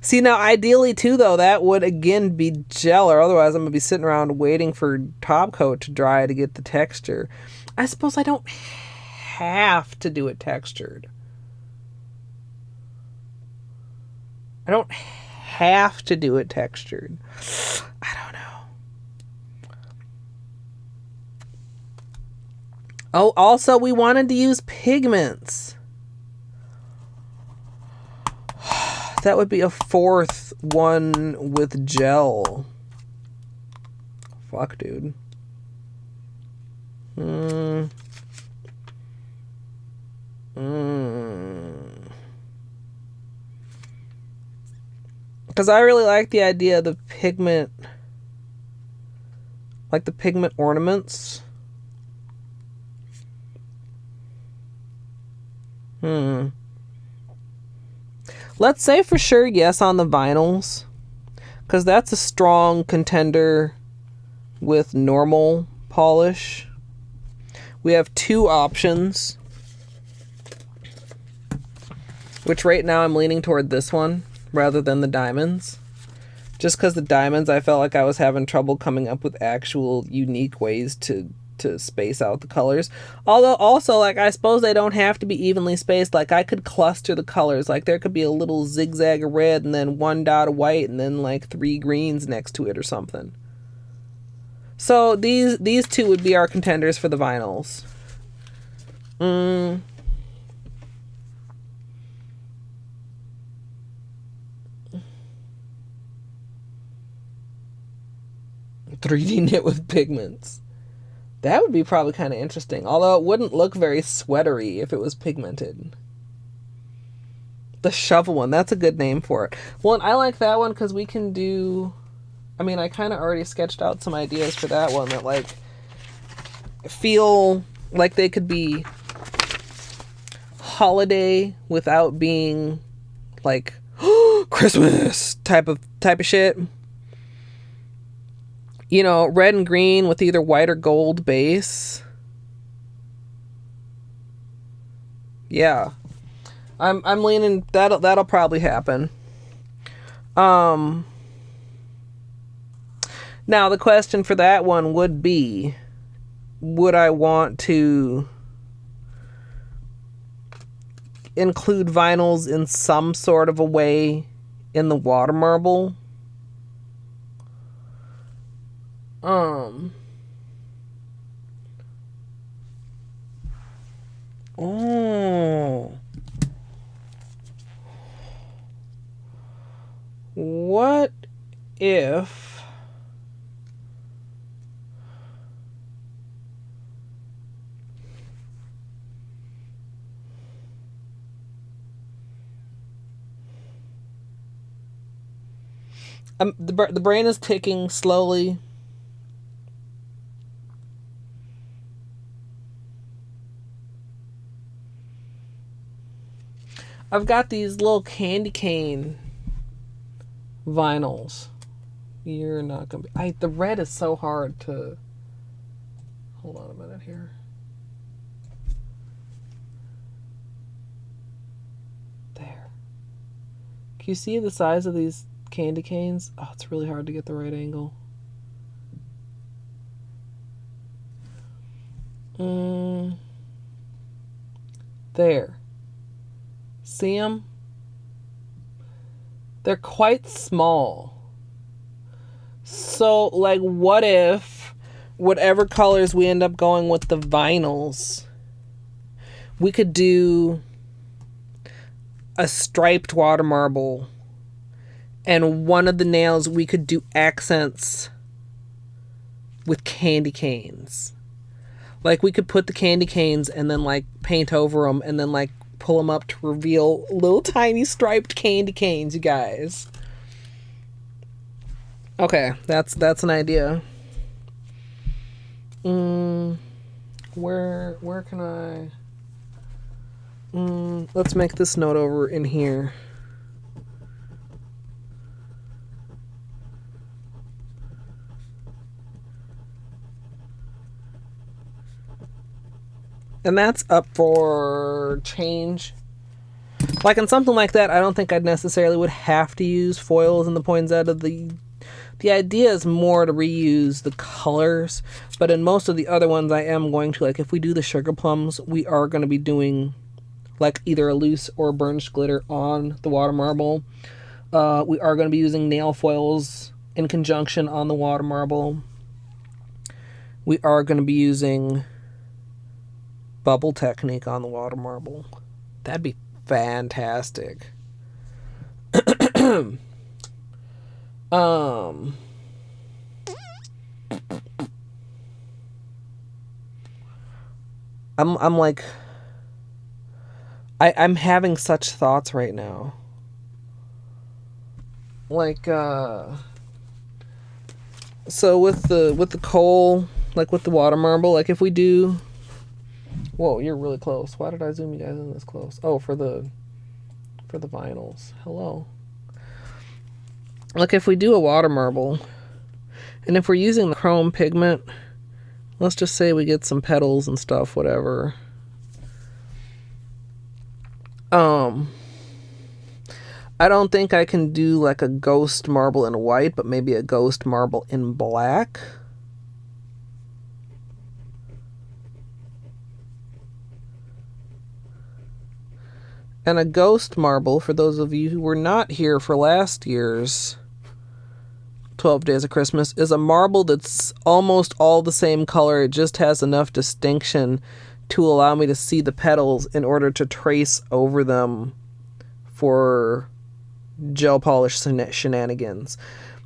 See, now ideally too though, that would again be gel, or otherwise I'm gonna be sitting around waiting for top coat to dry to get the texture. I suppose I don't have to do it textured. I don't have to do it textured. I don't know. Oh, also we wanted to use pigments. That would be a 4th one with gel. Fuck, dude. Because I really like the idea of the pigment, like the pigment ornaments. Let's say for sure yes on the vinyls, because that's a strong contender with normal polish. We have 2 options, which right now I'm leaning toward this one rather than the diamonds. Just because the diamonds, I felt like I was having trouble coming up with actual unique ways to space out the colors. Although also, like, I suppose they don't have to be evenly spaced. Like, I could cluster the colors. Like, there could be a little zigzag of red and then 1 dot of white and then like 3 greens next to it or something. So these 2 would be our contenders for the vinyls. 3D knit with pigments. That would be probably kind of interesting. Although it wouldn't look very sweatery if it was pigmented. The shovel one. That's a good name for it. Well, and I like that one because we can do... I mean, I kind of already sketched out some ideas for that one that, like, feel like they could be holiday without being like Christmas type of shit. You know, red and green with either white or gold base. Yeah. I'm leaning that'll probably happen. Now the question for that one would be, would I want to include vinyls in some sort of a way in the water marble? Oh. What if the brain is ticking slowly. I've got these little candy cane vinyls. You're not gonna be. The red is so hard to. Hold on a minute here. There. Can you see the size of these candy canes? Oh, it's really hard to get the right angle. There. See them? They're quite small. So, like, what if whatever colors we end up going with the vinyls, we could do a striped water marble, and one of the nails we could do accents with candy canes. Like, we could put the candy canes and then, like, paint over them and then, like, pull them up to reveal little tiny striped candy canes, you guys. Okay, that's an idea. Where can I... let's make this note over in here. And that's up for change. Like in something like that, I don't think I'd necessarily would have to use foils in the poinsettia. The idea is more to reuse the colors, but in most of the other ones I am going to, like if we do the sugar plums, we are going to be doing like either a loose or burnished glitter on the water marble. We are going to be using nail foils in conjunction on the water marble. We are going to be using bubble technique on the water marble. That'd be fantastic. I'm like I'm having such thoughts right now. Like so with the coal, like with the water marble, like if we do... Whoa, you're really close. Why did I zoom you guys in this close? Oh, for the vinyls. Hello. Like if we do a water marble, and if we're using the chrome pigment, let's just say we get some petals and stuff, whatever. I don't think I can do like a ghost marble in white, but maybe a ghost marble in black. And a ghost marble, for those of you who were not here for last year's 12 Days of Christmas, is a marble that's almost all the same color. It just has enough distinction to allow me to see the petals in order to trace over them for gel polish shenanigans.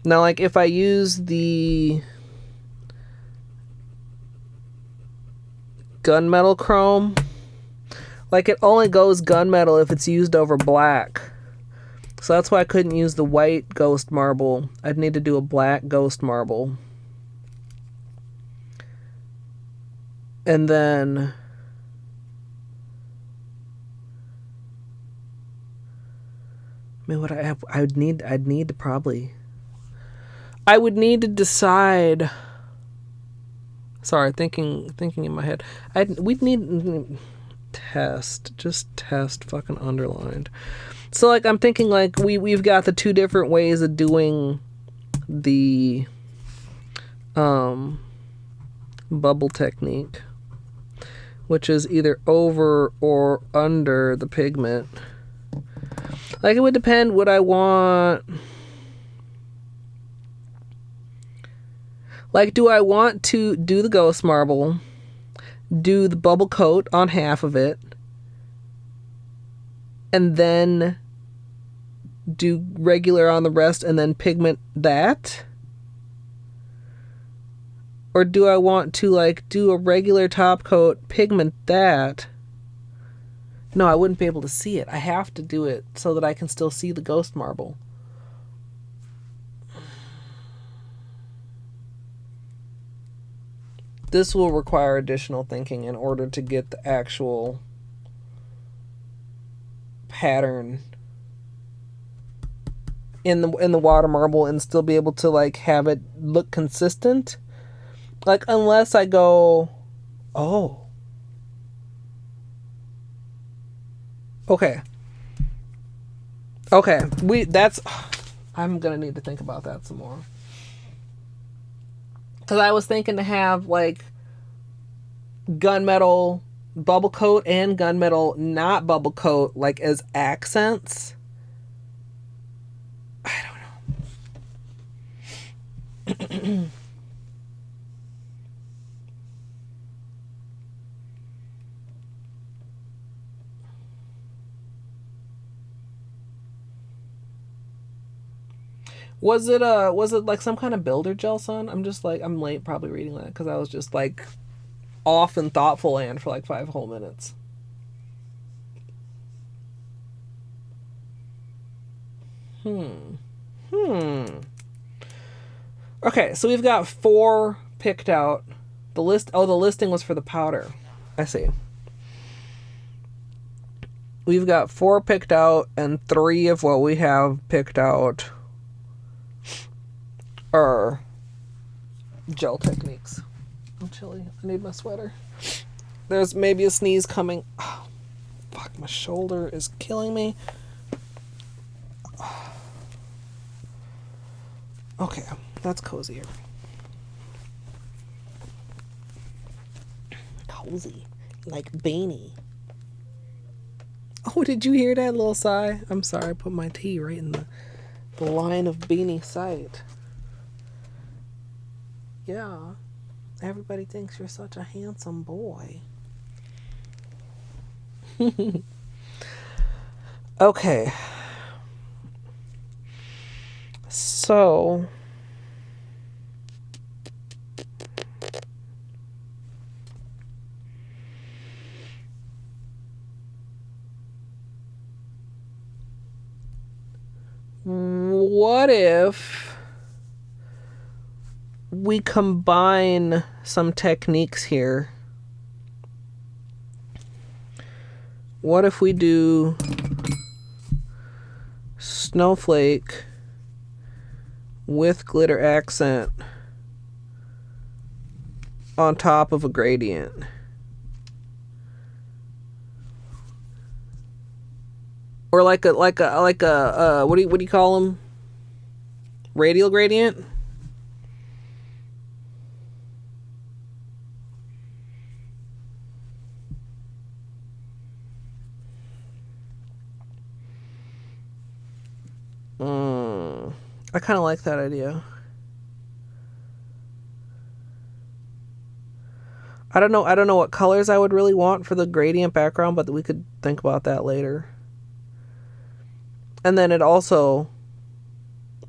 Now, like if I use the gunmetal chrome, like it only goes gunmetal if it's used over black. So that's why I couldn't use the white ghost marble. I'd need to do a black ghost marble. And then mean, what I'd need to probably... I would need to decide... Sorry, thinking in my head. We'd need... Just test fucking underlined. So, like, I'm thinking, like, we've got the two different ways of doing the bubble technique, which is either over or under the pigment. Like, it would depend what I want. Like, do I want to do the ghost marble, do the bubble coat on half of it, and then do regular on the rest and then pigment that? Or do I want to, like, do a regular top coat, pigment that? No, I wouldn't be able to see it. I have to do it so that I can still see the ghost marble. This will require additional thinking in order to get the actual pattern in the water marble and still be able to, like, have it look consistent. Like, unless I go, oh, okay, I'm gonna need to think about that some more, because I was thinking to have, like, gunmetal bubble coat and gunmetal not bubble coat, like, as accents. I don't know. Was it like some kind of builder gel, son? I'm just like, I'm late probably reading that because I was just like off in thoughtful land for like 5 whole minutes. Okay, so we've got 4 picked out. The listing was for the powder. I see. We've got 4 picked out, and 3 of what we have picked out are gel techniques. I'm chilly. I need my sweater. There's maybe a sneeze coming. Oh, fuck, my shoulder is killing me. Okay, that's cozier. Cozy. Like beanie. Oh, did you hear that little sigh? I'm sorry, I put my tea right in the line of beanie sight. Yeah, everybody thinks you're such a handsome boy. Okay. So, what if we combine some techniques here? What if we do Snowflake with glitter accent on top of a gradient? Or like a what do you call them? Radial gradient? I kind of like that idea. I don't know what colors I would really want for the gradient background, but we could think about that later. And then it also,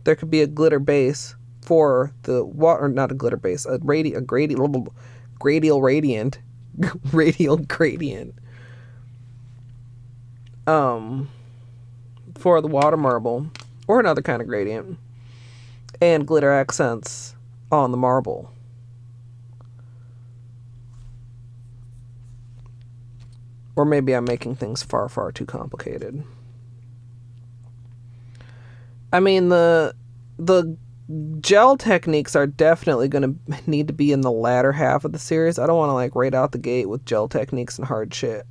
there could be a glitter base for the water, not a glitter base, a radial gradient, radial gradient. For the water marble or another kind of gradient, and glitter accents on the marble. Or maybe I'm making things far, far too complicated. I mean, the gel techniques are definitely going to need to be in the latter half of the series. I don't want to like right out the gate with gel techniques and hard shit.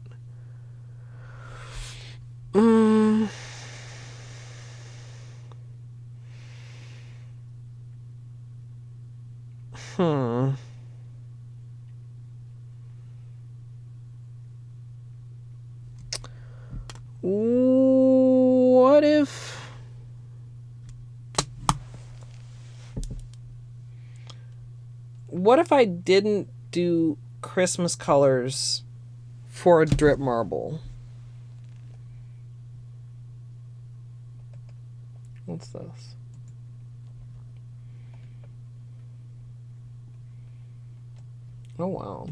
What if I didn't do Christmas colors for a drip marble? What's this? Oh, wow.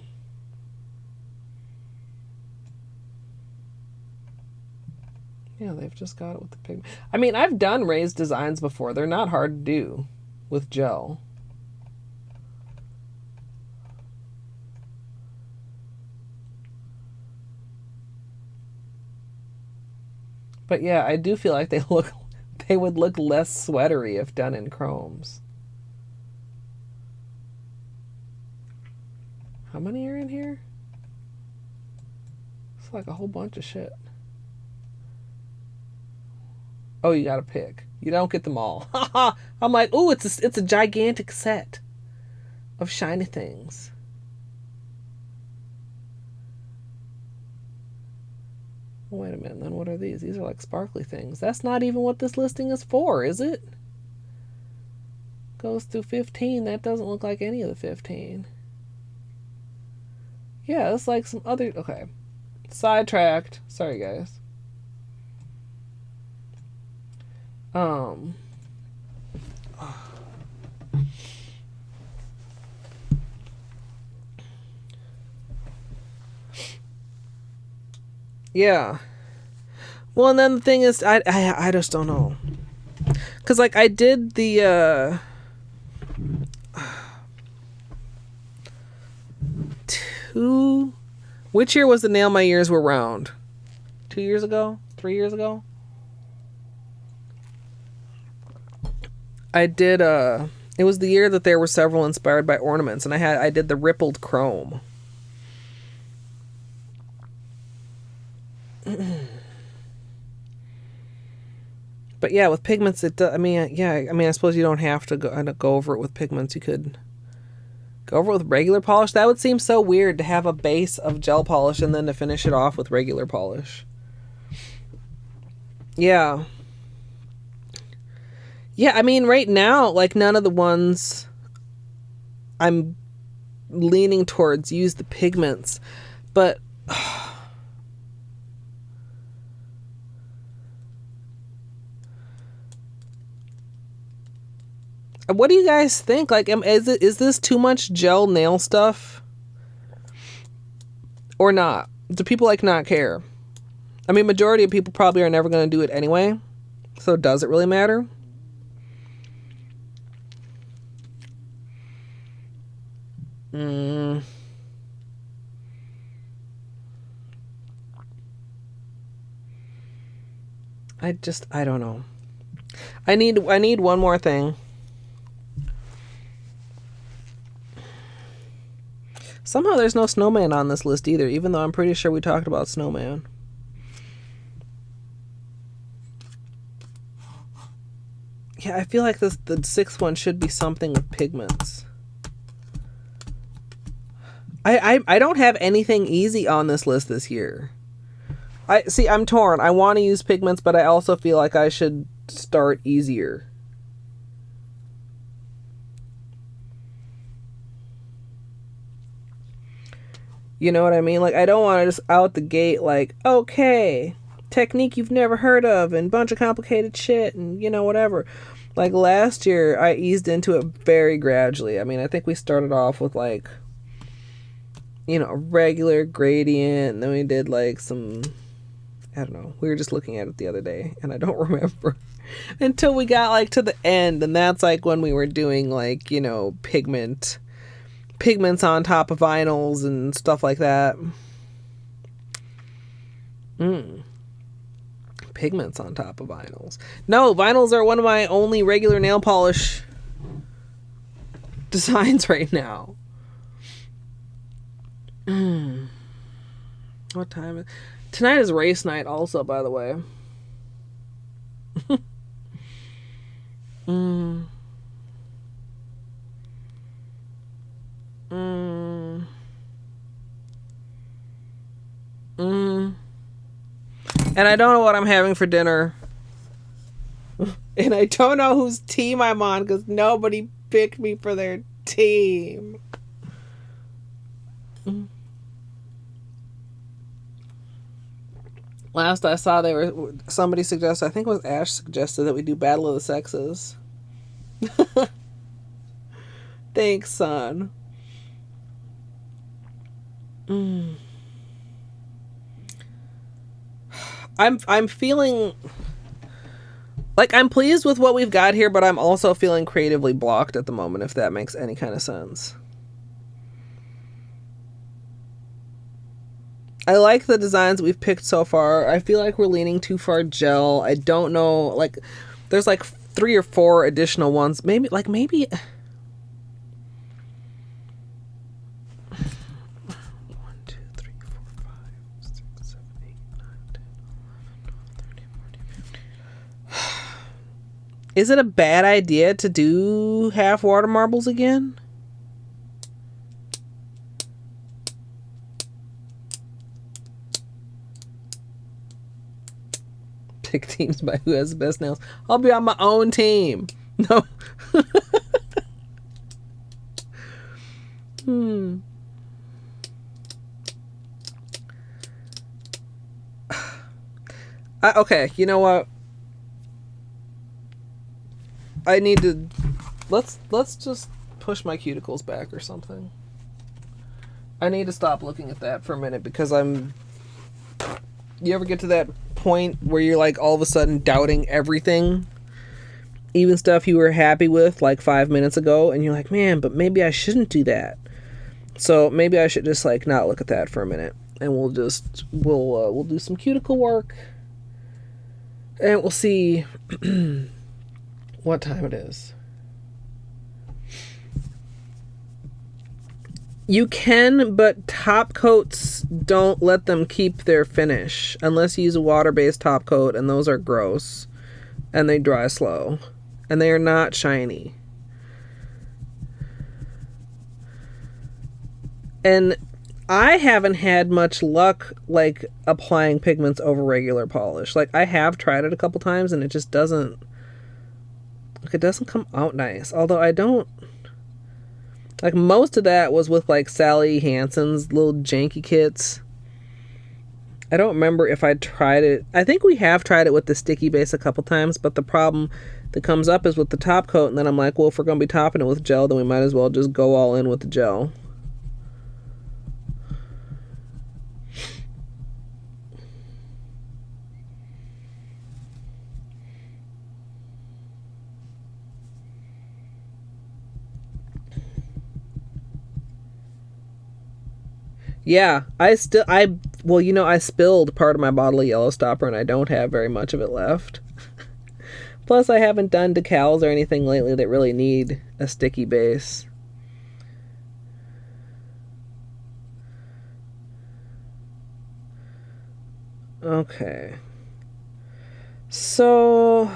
Yeah, they've just got it with the pigment. I mean, I've done raised designs before. They're not hard to do with gel. But yeah, I do feel like they would look less sweatery if done in chromes. How many are in here? It's like a whole bunch of shit. Oh, you gotta pick. You don't get them all. I'm like, ooh, it's a gigantic set of shiny things. Wait a minute, then what are these? These are like sparkly things. That's not even what this listing is for, is it? Goes through 15. That doesn't look like any of the 15. Yeah, it's like some other... Okay. Sidetracked. Sorry, guys. Yeah. Well, and then the thing is, I just don't know. Because, like, I did the, Which year was the Nail My Ears Were Round? 2 years ago? 3 years ago? I did, it was the year that there were several inspired by ornaments, and I did the rippled chrome. But yeah, with pigments, I suppose you don't have to go over it with pigments. You could go over it with regular polish. That would seem so weird to have a base of gel polish and then to finish it off with regular polish. Yeah. Yeah, I mean, right now, like, none of the ones I'm leaning towards use the pigments. But... what do you guys think? Like, is this too much gel nail stuff? Or not? Do people, like, not care? I mean, majority of people probably are never going to do it anyway. So does it really matter? I don't know. I need one more thing. Somehow there's no snowman on this list either, even though I'm pretty sure we talked about snowman. Yeah, I feel like the sixth one should be something with pigments. I don't have anything easy on this list this year. I'm torn. I want to use pigments, but I also feel like I should start easier. You know what I mean? Like, I don't want to just out the gate like, okay, technique you've never heard of and bunch of complicated shit and, you know, whatever. Like, last year, I eased into it very gradually. I mean, I think we started off with, like, you know, a regular gradient, and then we did, like, some... I don't know. We were just looking at it the other day, and I don't remember. Until we got, like, to the end, and that's, like, when we were doing, like, you know, pigments on top of vinyls and stuff like that. pigments on top of vinyls. No, vinyls are one of my only regular nail polish designs right now. What time is tonight? Is race night also, by the way. And I don't know what I'm having for dinner. And I don't know whose team I'm on because nobody picked me for their team. Last I saw, somebody suggested, I think it was Ash suggested, that we do Battle of the Sexes. Thanks, son. I'm feeling like I'm pleased with what we've got here, but I'm also feeling creatively blocked at the moment, if that makes any kind of sense. I like the designs we've picked so far. I feel like we're leaning too far gel. I don't know, like there's like 3 or 4 additional ones. Maybe 1, 2, 3, 4, 5, 6, 7, 8, 9, 10, 11, 12, 13, 14, 15. Is it a bad idea to do half water marbles again? Pick teams by who has the best nails. I'll be on my own team. No. Okay, you know what? I need to... Let's just push my cuticles back or something. I need to stop looking at that for a minute because I'm... You ever get to that point where you're like all of a sudden doubting everything? Even stuff you were happy with like 5 minutes ago, and you're like, man, but maybe I shouldn't do that. So maybe I should just like not look at that for a minute, and we'll do some cuticle work, and we'll see what time it is. You can, but top coats don't let them keep their finish unless you use a water-based top coat, and those are gross, and they dry slow, and they are not shiny. And I haven't had much luck like applying pigments over regular polish. Like I have tried it a couple times, and it just doesn't come out nice. Although I don't. Like, most of that was with, like, Sally Hansen's little janky kits. I don't remember if I tried it. I think we have tried it with the sticky base a couple times, but the problem that comes up is with the top coat, and then I'm like, well, if we're going to be topping it with gel, then we might as well just go all in with the gel. Yeah, I spilled part of my bottle of yellow stopper, and I don't have very much of it left. Plus, I haven't done decals or anything lately that really need a sticky base. Okay. So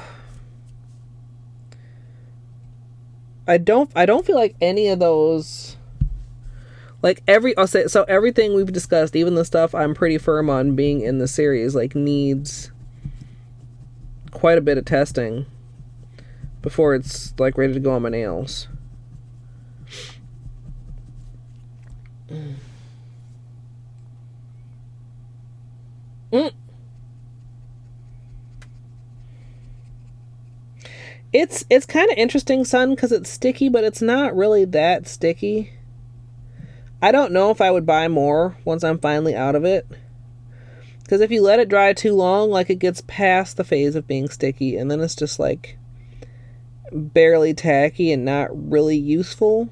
I don't feel like any of those, like everything we've discussed, even the stuff I'm pretty firm on being in the series, like needs quite a bit of testing before it's like ready to go on my nails. It's kind of interesting, son, because it's sticky, but it's not really that sticky. I don't know if I would buy more once I'm finally out of it. Because if you let it dry too long, like, it gets past the phase of being sticky, and then it's just, like, barely tacky and not really useful.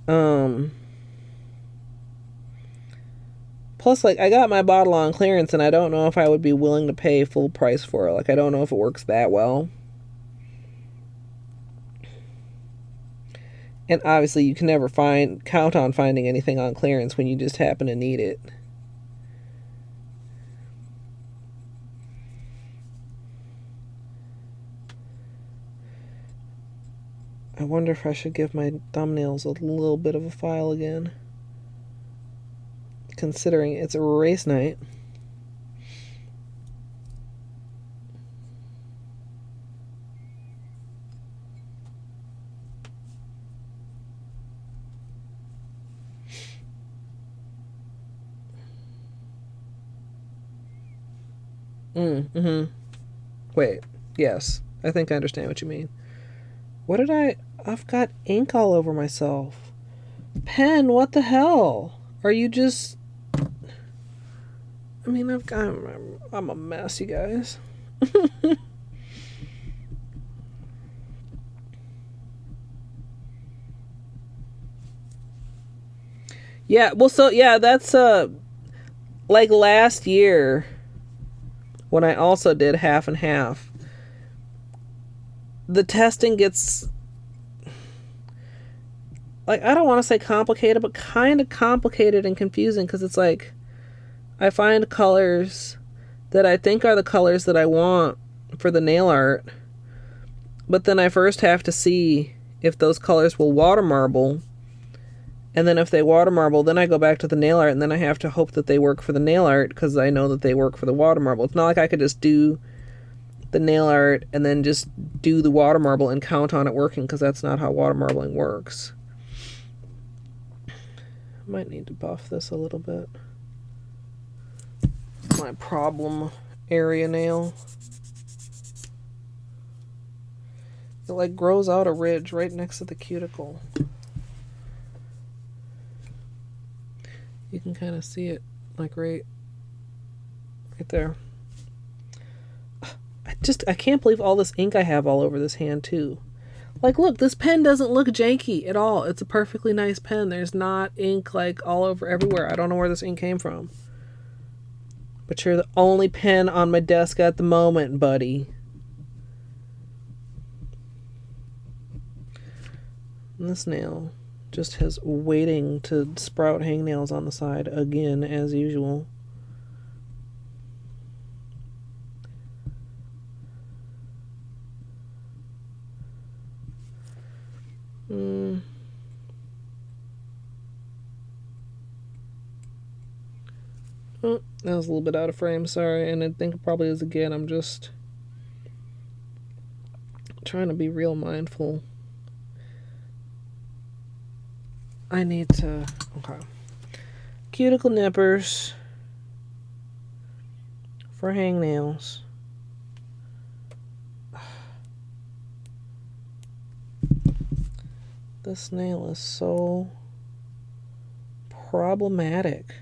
Plus, like, I got my bottle on clearance, and I don't know if I would be willing to pay full price for it. Like, I don't know if it works that well. And obviously, you can never count on finding anything on clearance when you just happen to need it. I wonder if I should give my thumbnails a little bit of a file again, considering it's a race night. Wait, yes, I think I understand what you mean. What did I've got ink all over myself. Pen, what the hell? Are you just... I mean, I'm a mess, you guys. Yeah, well, so, yeah, that's, like last year, when I also did half and half, the testing gets, like, I don't want to say complicated, but kind of complicated and confusing, because it's like, I find colors that I think are the colors that I want for the nail art, but then I first have to see if those colors will water marble, and then if they water marble, then I go back to the nail art, and then I have to hope that they work for the nail art, because I know that they work for the water marble. It's not like I could just do the nail art and then just do the water marble and count on it working, because that's not how water marbling works. Might need to buff this a little bit. My problem area nail. It like grows out a ridge right next to the cuticle. You can kind of see it like right there. I can't believe all this ink I have all over this hand too. Like, look, this pen doesn't look janky at all. It's a perfectly nice pen. There's not ink like all over everywhere. I don't know where this ink came from. But you're the only pen on my desk at the moment, buddy. And this nail just has waiting to sprout hangnails on the side again, as usual. Oh, that was a little bit out of frame, sorry, and I think it probably is again. I'm just trying to be real mindful. I need to... Okay. Cuticle nippers for hangnails. This nail is so problematic.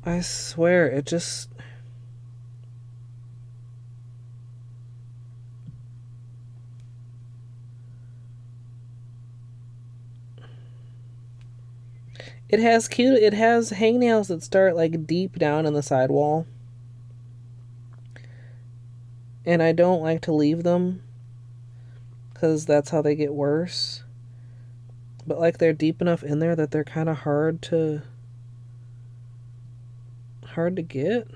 I swear, it just... It has hangnails that start like deep down in the sidewall. And I don't like to leave them, because that's how they get worse. But like they're deep enough in there that they're kind of hard to get.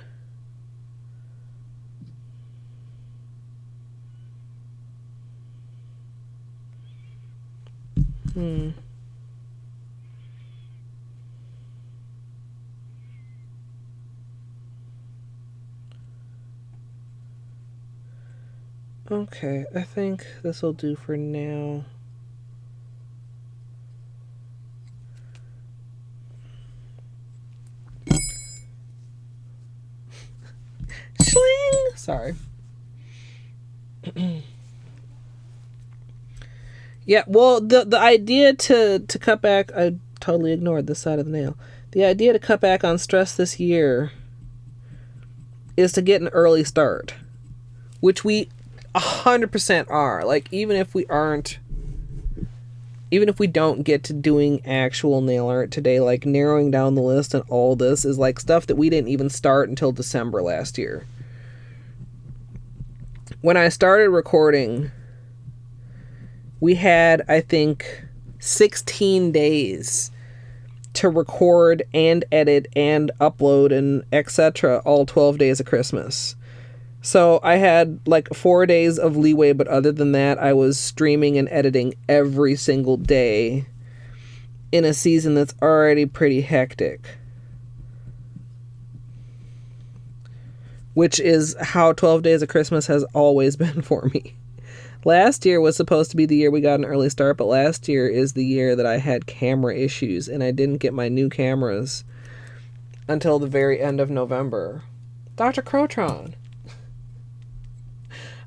Okay, I think this will do for now. Schling! Sorry. Yeah, well, the idea to cut back, I totally ignored this side of the nail. The idea to cut back on stress this year is to get an early start, which we 100% are. Like, even if we don't get to doing actual nail art today, like narrowing down the list and all this is like stuff that we didn't even start until December last year. When I started recording, we had, I think, 16 days to record and edit and upload and etc. all 12 days of Christmas. So I had like 4 days of leeway, but other than that, I was streaming and editing every single day in a season that's already pretty hectic. Which is how 12 Days of Christmas has always been for me. Last year was supposed to be the year we got an early start, but last year is the year that I had camera issues and I didn't get my new cameras until the very end of November. Dr. Crotron.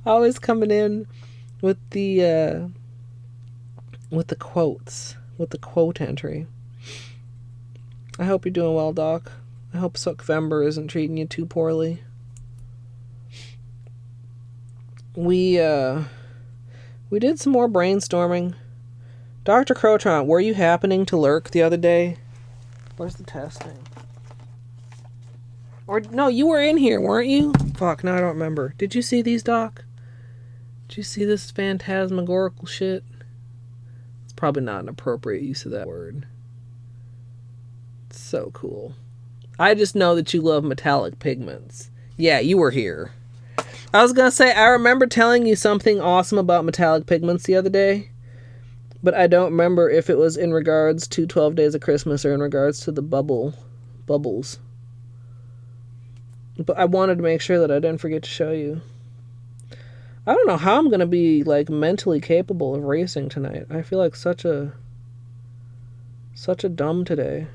Always coming in with the quotes, with the quote entry. I hope you're doing well, Doc. I hope Suckvember isn't treating you too poorly. We did some more brainstorming. Dr. Crotron, were you happening to lurk the other day? Where's the testing? Or, no, you were in here, weren't you? Fuck, no, I don't remember. Did you see these, Doc? Did you see this phantasmagorical shit? It's probably not an appropriate use of that word. It's so cool. I just know that you love metallic pigments. Yeah, you were here. I was gonna say, I remember telling you something awesome about metallic pigments the other day, but I don't remember if it was in regards to 12 Days of Christmas or in regards to the bubbles. But I wanted to make sure that I didn't forget to show you. I don't know how I'm gonna be, like, mentally capable of racing tonight. I feel like such a dumb today.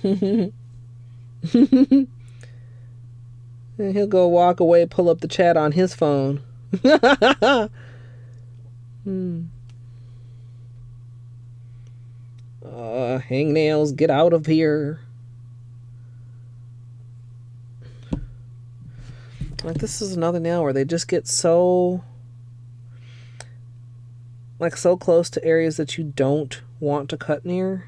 And he'll go walk away, pull up the chat on his phone. Hangnails, get out of here. Like, this is another nail where they just get so close to areas that you don't want to cut near.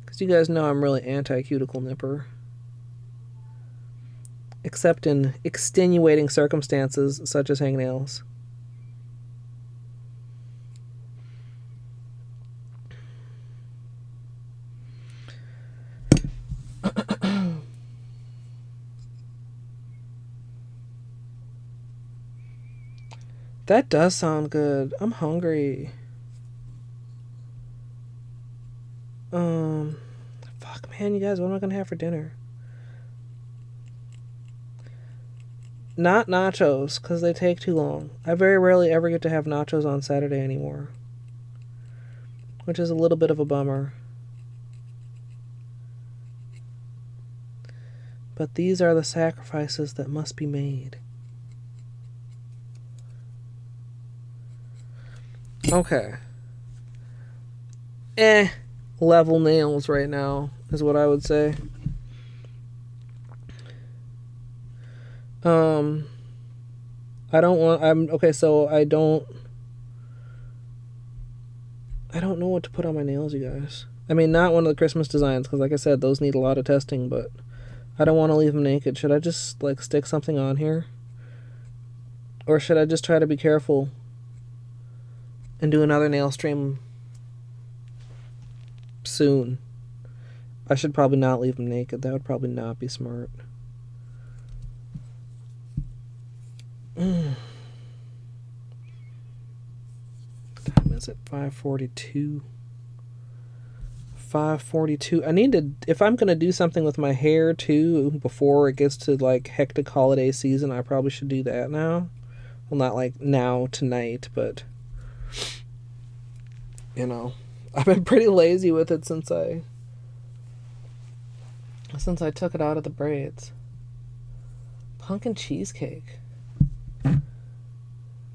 Because you guys know I'm really anti-cuticle nipper. Except in extenuating circumstances such as hangnails. That does sound good. I'm hungry. Fuck, man, you guys, what am I gonna have for dinner? Not nachos, because they take too long. I very rarely ever get to have nachos on Saturday anymore. Which is a little bit of a bummer. But these are the sacrifices that must be made. Okay. Level nails right now is what I would say. I don't know what to put on my nails, you guys. I mean, not one of the Christmas designs, because like I said, those need a lot of testing, but I don't want to leave them naked. Should I just, like, stick something on here? Or should I just try to be careful and do another nail stream soon? I should probably not leave them naked. That would probably not be smart. Time is it? 5:42. 5:42. I need to, if I'm going to do something with my hair too before it gets to, like, hectic holiday season, I probably should do that now. Well, not like now, tonight, but, you know, I've been pretty lazy with it since I took it out of the braids. Pumpkin cheesecake.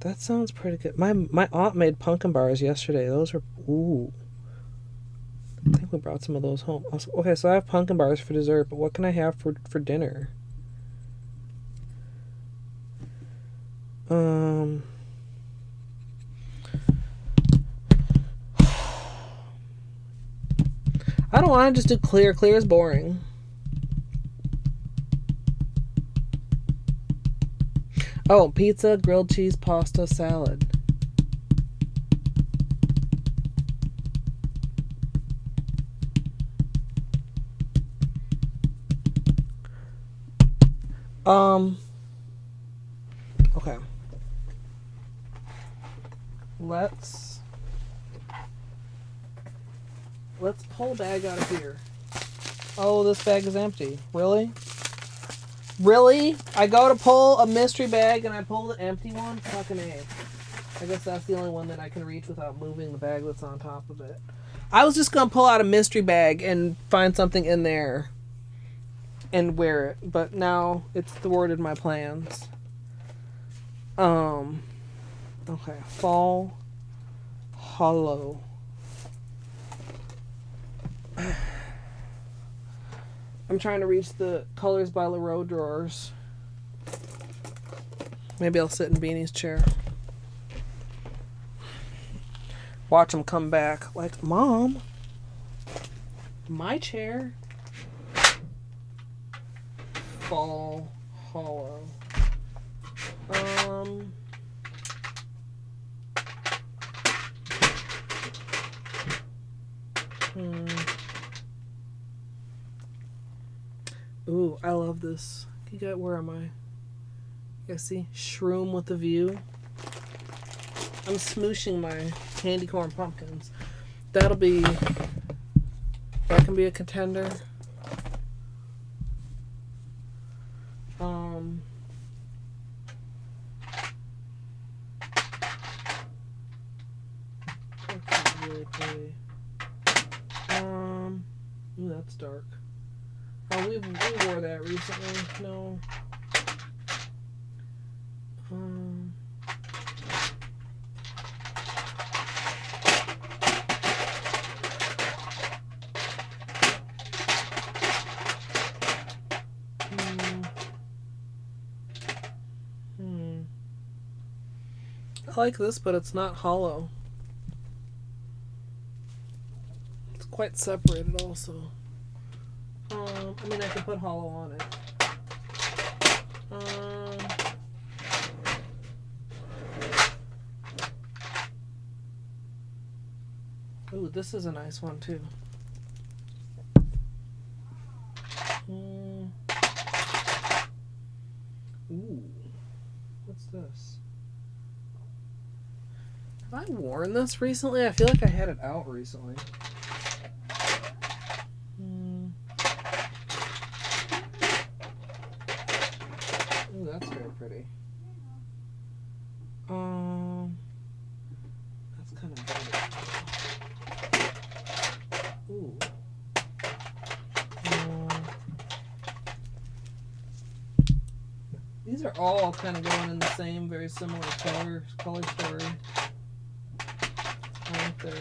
That sounds pretty good. My aunt made pumpkin bars yesterday. Those are ooh. I think we brought some of those home. Okay, so I have pumpkin bars for dessert, but what can I have for dinner? I don't want to just do clear. Clear is boring. Oh, pizza, grilled cheese, pasta, salad. Okay. Let's pull a bag out of here. Oh, this bag is empty. Really? Really? I go to pull a mystery bag and I pull the empty one? Fucking A. I guess that's the only one that I can reach without moving the bag that's on top of it. I was just gonna pull out a mystery bag and find something in there and wear it, but now it's thwarted my plans. Okay, Fall Hollow. I'm trying to reach the Colors by Llarowe drawers. Maybe I'll sit in Beanie's chair. Watch him come back like, Mom, my chair. Fall Hollow. Ooh, I love this. You got, where am I? You guys see? Shroom with a view. I'm smooshing my candy corn pumpkins. That can be a contender. That's really pretty. Ooh, that's dark. Oh, we wore that recently. No. I like this, but it's not hollow. It's quite separated also. I mean, I could put hollow on it. Ooh, this is a nice one too. Ooh, what's this? Have I worn this recently? I feel like I had it out recently. Ooh, that's very pretty. That's kind of better. Ooh. These are all kind of going in the same, very similar color story. Right there.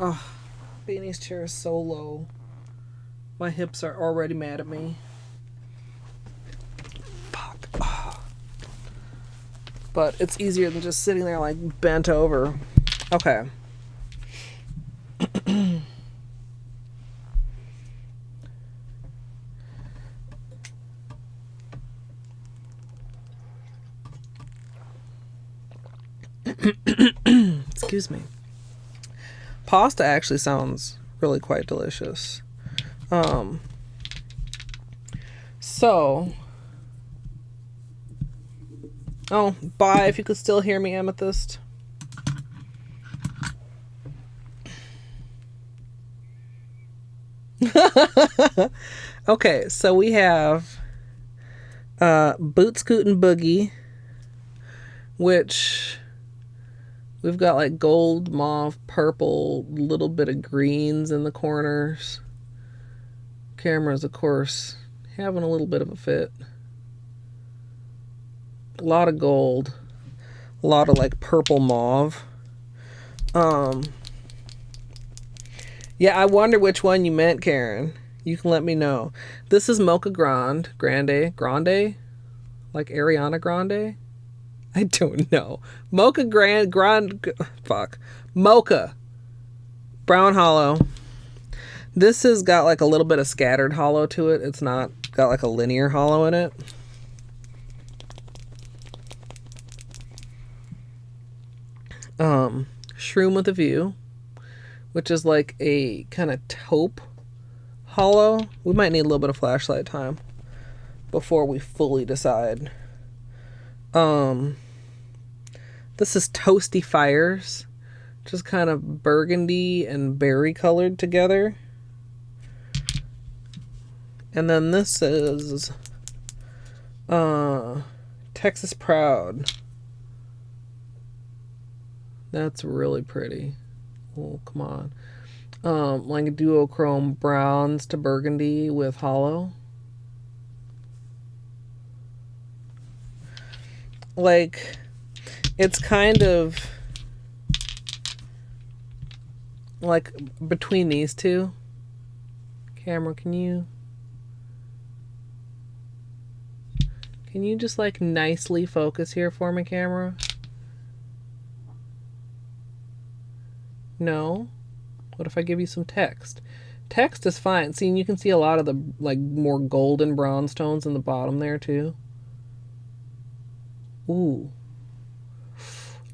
Oh, Beanie's chair is so low. My hips are already mad at me. Fuck. Oh. But it's easier than just sitting there like bent over. Okay. Excuse me. Pasta actually sounds really quite delicious. Oh, bye, if you could still hear me, Amethyst. Okay, so we have Boot Scootin' Boogie, which we've got like gold, mauve, purple, little bit of greens in the corners. Camera's, of course, having a little bit of a fit. A lot of gold. A lot of like purple mauve. Yeah, I wonder which one you meant, Karen. You can let me know. This is Mocha Grande. Like Ariana Grande? I don't know. Mocha. Brown hollow. This has got like a little bit of scattered hollow to it. It's not got like a linear hollow in it. Shroom with a View, which is like a kind of taupe hollow. We might need a little bit of flashlight time before we fully decide. This is Toasty Fires, just kind of burgundy and berry colored together. And then this is Texas Proud. That's really pretty. Oh, come on. Like a duochrome browns to burgundy with hollow. Like, it's kind of like between these two. Camera, can you just like nicely focus here for me, camera? No? What if I give you some text? Text is fine. See, and you can see a lot of the like more golden bronze tones in the bottom there too. Ooh.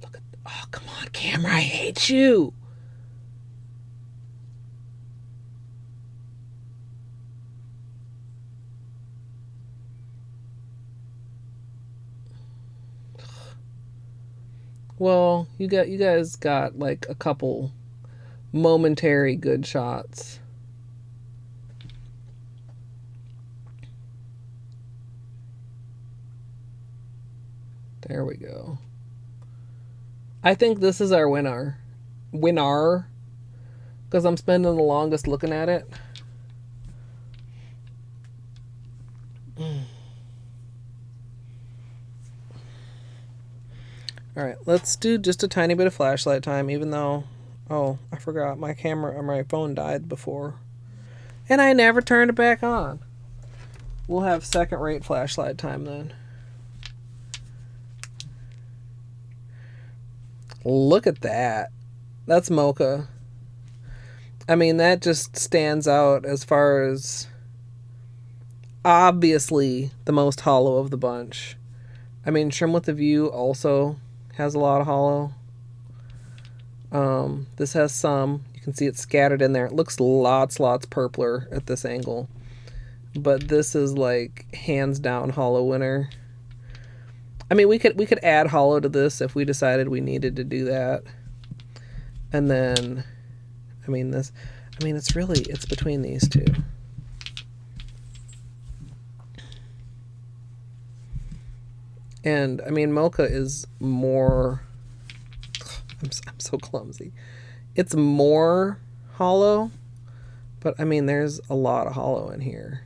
Look at, oh, come on, camera, I hate you. Well, you guys got like a couple momentary good shots. There we go. I think this is our winner. Because I'm spending the longest looking at it. Alright, let's do just a tiny bit of flashlight time, even though, oh, I forgot, my phone died before. And I never turned it back on. We'll have second-rate flashlight time then. Look at that. That's Mocha. I mean, that just stands out as far as obviously the most hollow of the bunch. I mean, Shroom with a View also has a lot of hollow. This has some. You can see it scattered in there. It looks lots purpler at this angle. But this is like hands down hollow winner. I mean, we could add hollow to this if we decided we needed to do that. And then, it's between these two. And, I mean, Mocha is more... I'm so clumsy. It's more hollow, but, I mean, there's a lot of hollow in here.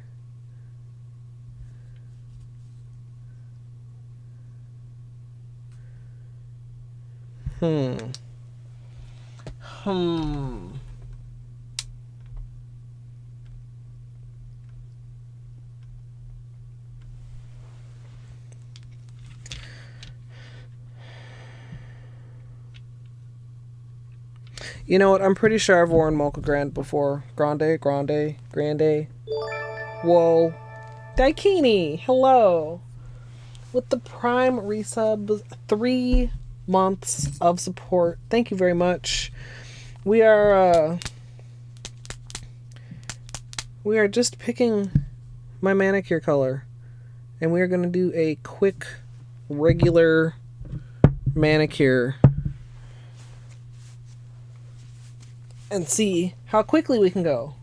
You know what? I'm pretty sure I've worn Mocha Grande before. Grande. Whoa. Daikini, hello. With the Prime resub, 3 months of support. Thank you very much. We are just picking my manicure color. And we are going to do a quick, regular manicure. And see how quickly we can go.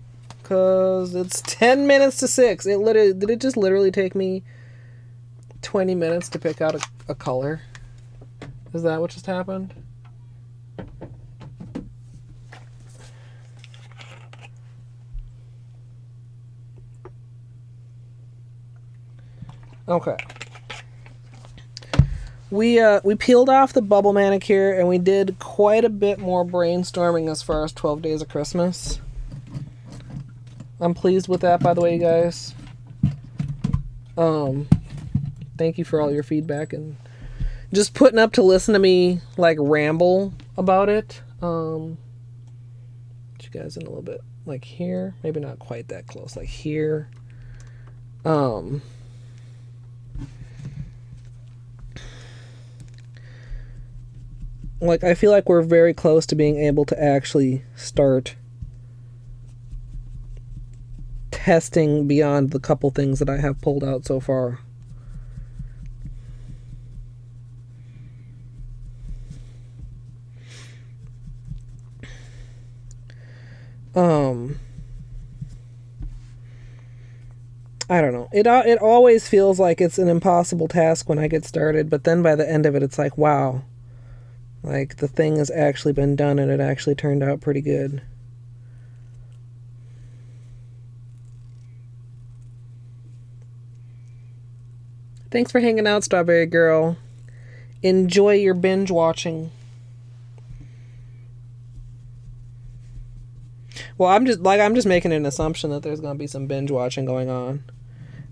Because it's 10 minutes to 6. Did it just literally take me 20 minutes to pick out a color. Is that what just happened? Okay. We peeled off the bubble manicure and we did quite a bit more brainstorming as far as 12 Days of Christmas. I'm pleased with that, by the way, you guys. Thank you for all your feedback and just putting up to listen to me like ramble about it. Put you guys in a little bit like here, maybe not quite that close, like here. Like, I feel like we're very close to being able to actually start testing beyond the couple things that I have pulled out so far. I don't know. It always feels like it's an impossible task when I get started, but then by the end of it, it's like, wow. Like, the thing has actually been done and it actually turned out pretty good. Thanks for hanging out, Strawberry Girl. Enjoy your binge watching. Well, I'm just making an assumption that there's going to be some binge watching going on.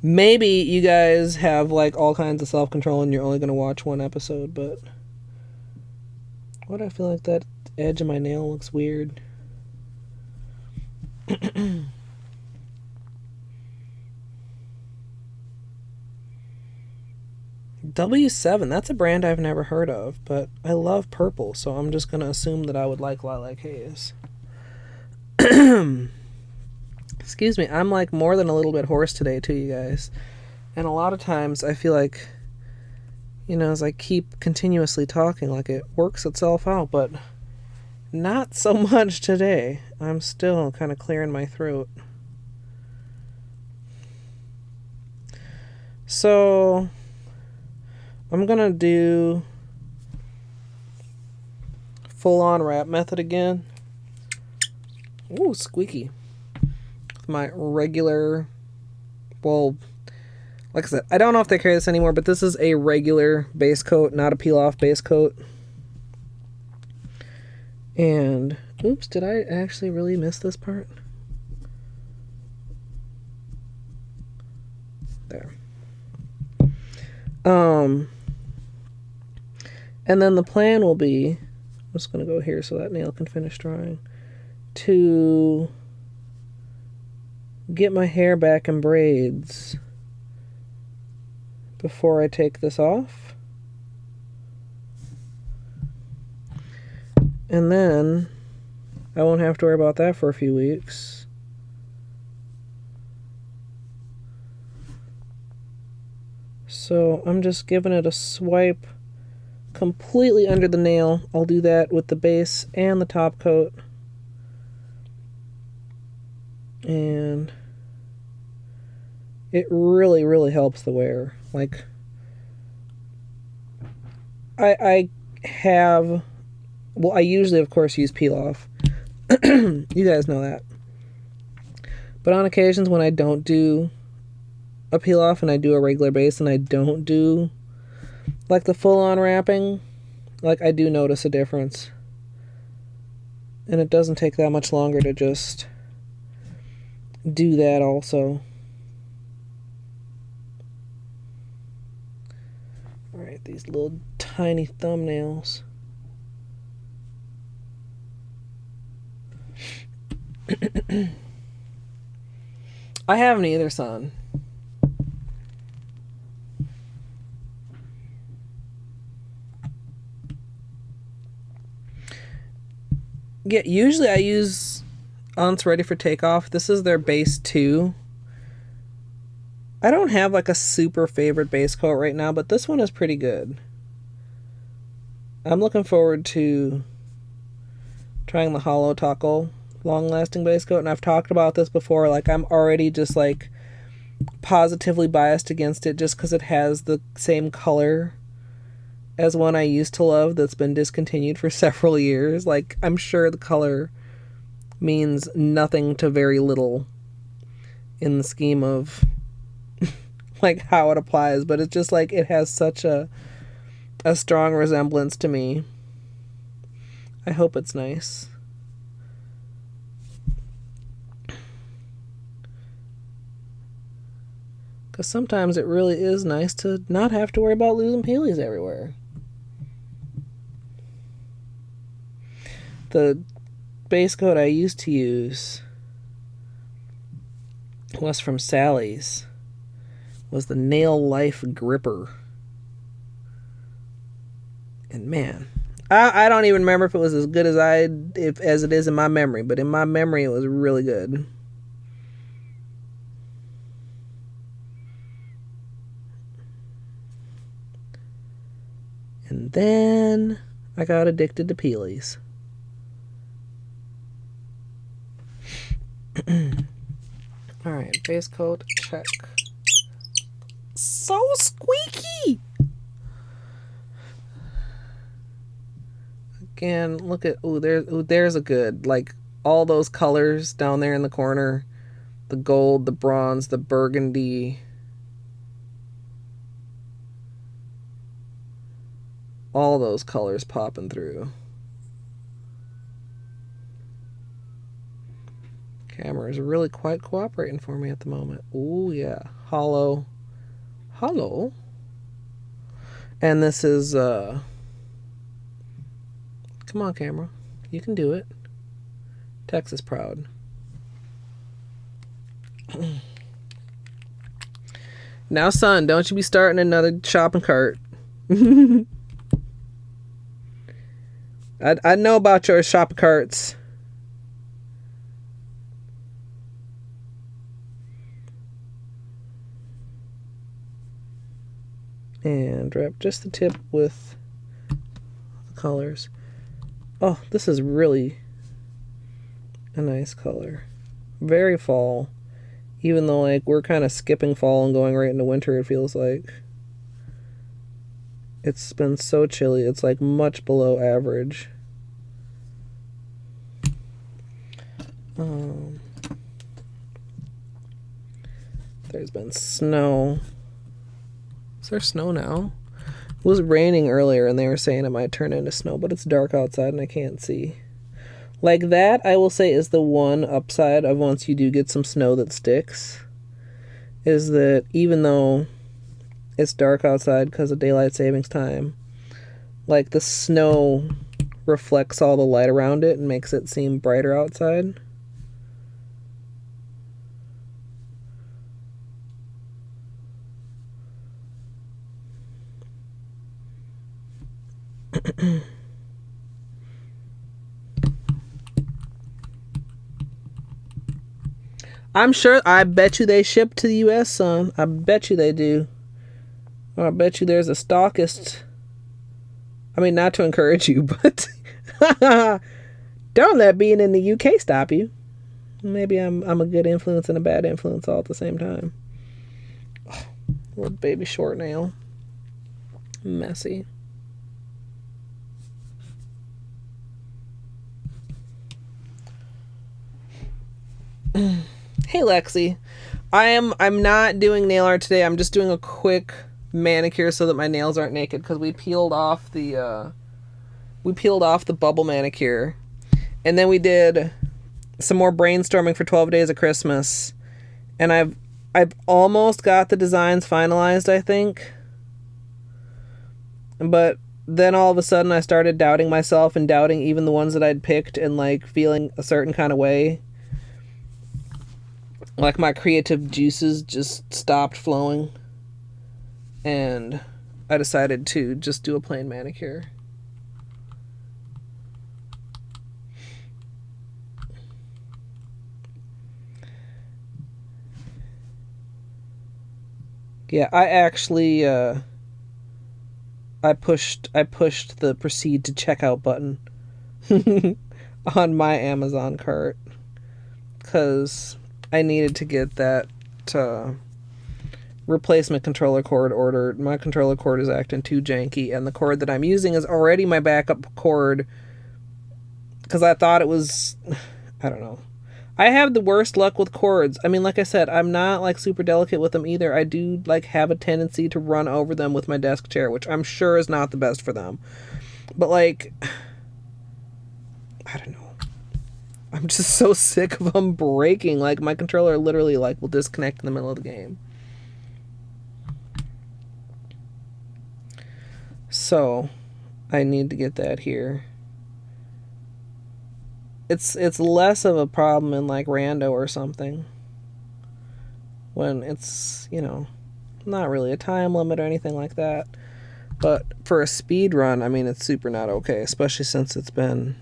Maybe you guys have like all kinds of self-control and you're only going to watch one episode, but why do I feel like that edge of my nail looks weird? W7, that's a brand I've never heard of, but I love purple, so I'm just going to assume that I would like Lilac Haze. Excuse me, I'm like more than a little bit hoarse today too, you guys. And a lot of times I feel like, you know, as I keep continuously talking, like it works itself out, but not so much today. I'm still kind of clearing my throat. So I'm gonna do full-on wrap method again. Ooh, squeaky. With my regular, well, like I said, I don't know if they carry this anymore, but this is a regular base coat, not a peel-off base coat. And, oops, did I actually really miss this part? There. And then the plan will be, I'm just going to go here so that nail can finish drying, to get my hair back in braids before I take this off. And then I won't have to worry about that for a few weeks. So I'm just giving it a swipe completely under the nail. I'll do that with the base and the top coat. And it really, really helps the wear. Like, I have, well, I usually, of course, use peel-off. You guys know that. But on occasions when I don't do a peel-off and I do a regular base and I don't do, like, the full-on wrapping, like, I do notice a difference. And it doesn't take that much longer to just do that also. Alright, these little tiny thumbnails. I haven't either, son. Yeah, usually I use Unts Ready for Takeoff. This is their base 2. I don't have like a super favorite base coat right now, but this one is pretty good. I'm looking forward to trying the Holo Taco long-lasting base coat, and I've talked about this before. Like, I'm already just like positively biased against it just because it has the same color as one I used to love that's been discontinued for several years. Like, I'm sure the color means nothing to very little in the scheme of like how it applies, but it's just like it has such a strong resemblance to me. I hope it's nice. Because sometimes it really is nice to not have to worry about losing peelies everywhere. The base coat I used to use was from Sally's. Was the Nail Life Gripper. And man, I don't even remember if it was as good as as it is in my memory, but in my memory it was really good. And then I got addicted to peelies. Alright, base coat, check. So squeaky! Again, look at, there's a good, like, all those colors down there in the corner. The gold, the bronze, the burgundy. All those colors popping through. Camera is really quite cooperating for me at the moment. Ooh, yeah. Hollow. And this is, come on, camera. You can do it. Texas proud. Now, son, don't you be starting another shopping cart. I know about your shopping carts. And wrap just the tip with the colors. Oh, this is really a nice color. Very fall. Even though, like, we're kind of skipping fall and going right into winter, it feels like. It's been so chilly. It's, like, much below average. There's been snow. Is there snow now? It was raining earlier and they were saying it might turn into snow, but it's dark outside and I can't see. Like, that, I will say, is the one upside of once you do get some snow that sticks. Is that even though it's dark outside because of daylight savings time, like, the snow reflects all the light around it and makes it seem brighter outside. I'm sure, I bet you they ship to the U.S., son. I bet you they do. Or I bet you there's a stockist. I mean, not to encourage you, but don't let being in the UK stop you. Maybe I'm a good influence and a bad influence all at the same time. Oh, little baby short nail. Messy. Hey Lexi, I'm not doing nail art today. I'm just doing a quick manicure so that my nails aren't naked because we peeled off the bubble manicure, and then we did some more brainstorming for 12 Days of Christmas, and I've almost got the designs finalized, I think, but then all of a sudden I started doubting myself and doubting even the ones that I'd picked and, like, feeling a certain kind of way. Like, my creative juices just stopped flowing. And I decided to just do a plain manicure. Yeah, I actually, I pushed the proceed to checkout button on my Amazon cart. Because I needed to get that replacement controller cord ordered. My controller cord is acting too janky, and the cord that I'm using is already my backup cord because I thought it was, I don't know. I have the worst luck with cords. I mean, like I said, I'm not like super delicate with them either. I do like have a tendency to run over them with my desk chair, which I'm sure is not the best for them. But like, I don't know. I'm just so sick of them breaking. Like, my controller literally like will disconnect in the middle of the game. So, I need to get that here. It's less of a problem in like rando or something. When it's, you know, not really a time limit or anything like that. But for a speed run, I mean, it's super not okay, especially since it's been,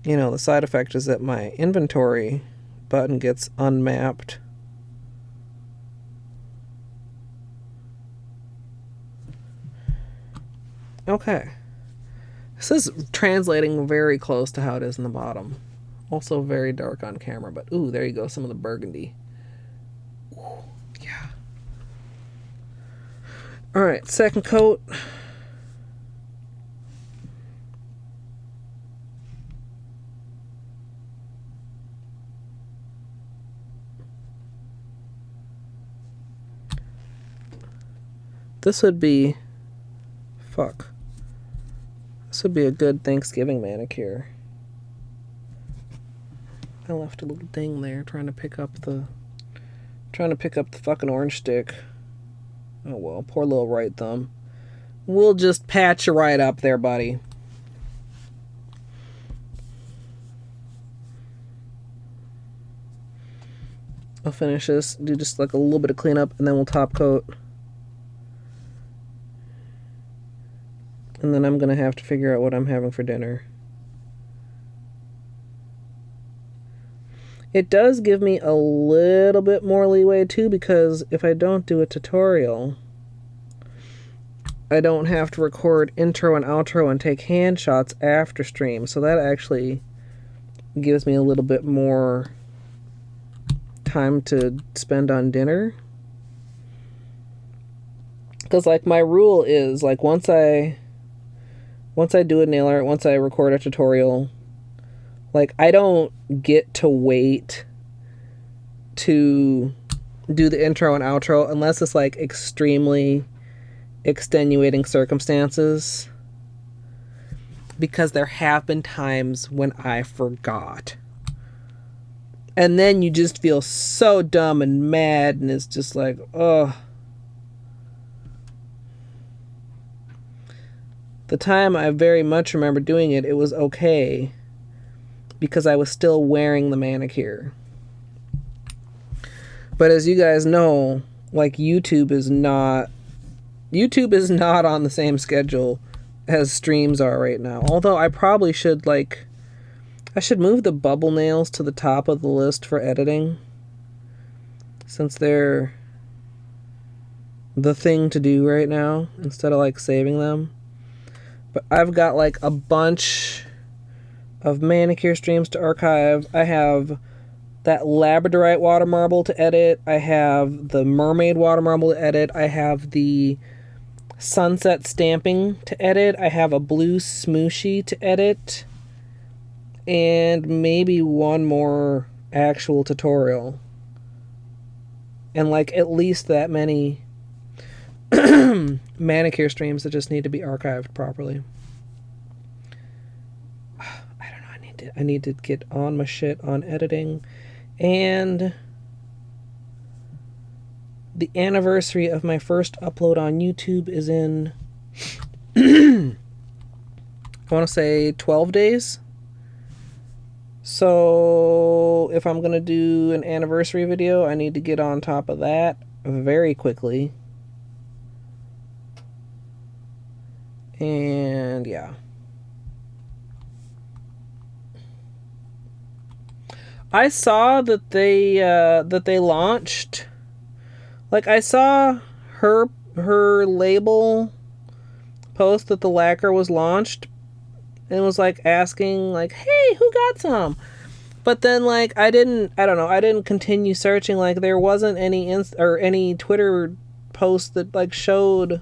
you know, the side effect is that my inventory button gets unmapped. Okay. This is translating very close to how it is in the bottom. Also very dark on camera, but ooh, there you go, some of the burgundy. Ooh, yeah. Alright, second coat. This would be... Fuck. This would be a good Thanksgiving manicure. I left a little ding there trying to pick up the fucking orange stick. Oh well, poor little right thumb. We'll just patch you right up there, buddy. I'll finish this, do just like a little bit of cleanup, and then we'll top coat. And then I'm gonna have to figure out what I'm having for dinner. It does give me a little bit more leeway too, because if I don't do a tutorial, I don't have to record intro and outro and take hand shots after stream. So that actually gives me a little bit more time to spend on dinner. Because like my rule is like once I do a nail art, once I record a tutorial, like I don't get to wait to do the intro and outro unless it's like extremely extenuating circumstances, because there have been times when I forgot. And then you just feel so dumb and mad, and it's just like, ugh. The time I very much remember doing it, it was okay because I was still wearing the manicure. But as you guys know, like YouTube is not on the same schedule as streams are right now. Although I probably should I should move the bubble nails to the top of the list for editing, since they're the thing to do right now instead of like saving them. But I've got like a bunch of manicure streams to archive. I have that labradorite water marble to edit. I have the mermaid water marble to edit. I have the sunset stamping to edit. I have a blue smooshy to edit. And maybe one more actual tutorial. And like at least that many manicure streams that just need to be archived properly. I don't know, I need to get on my shit on editing. And the anniversary of my first upload on YouTube is in I want to say 12 days. So if I'm going to do an anniversary video, I need to get on top of that very quickly. And yeah. I saw that they launched, like I saw her label post that the lacquer was launched and was like asking like, hey, who got some? But then, like, I don't know, I didn't continue searching. Like, there wasn't any any Twitter post that, like, showed,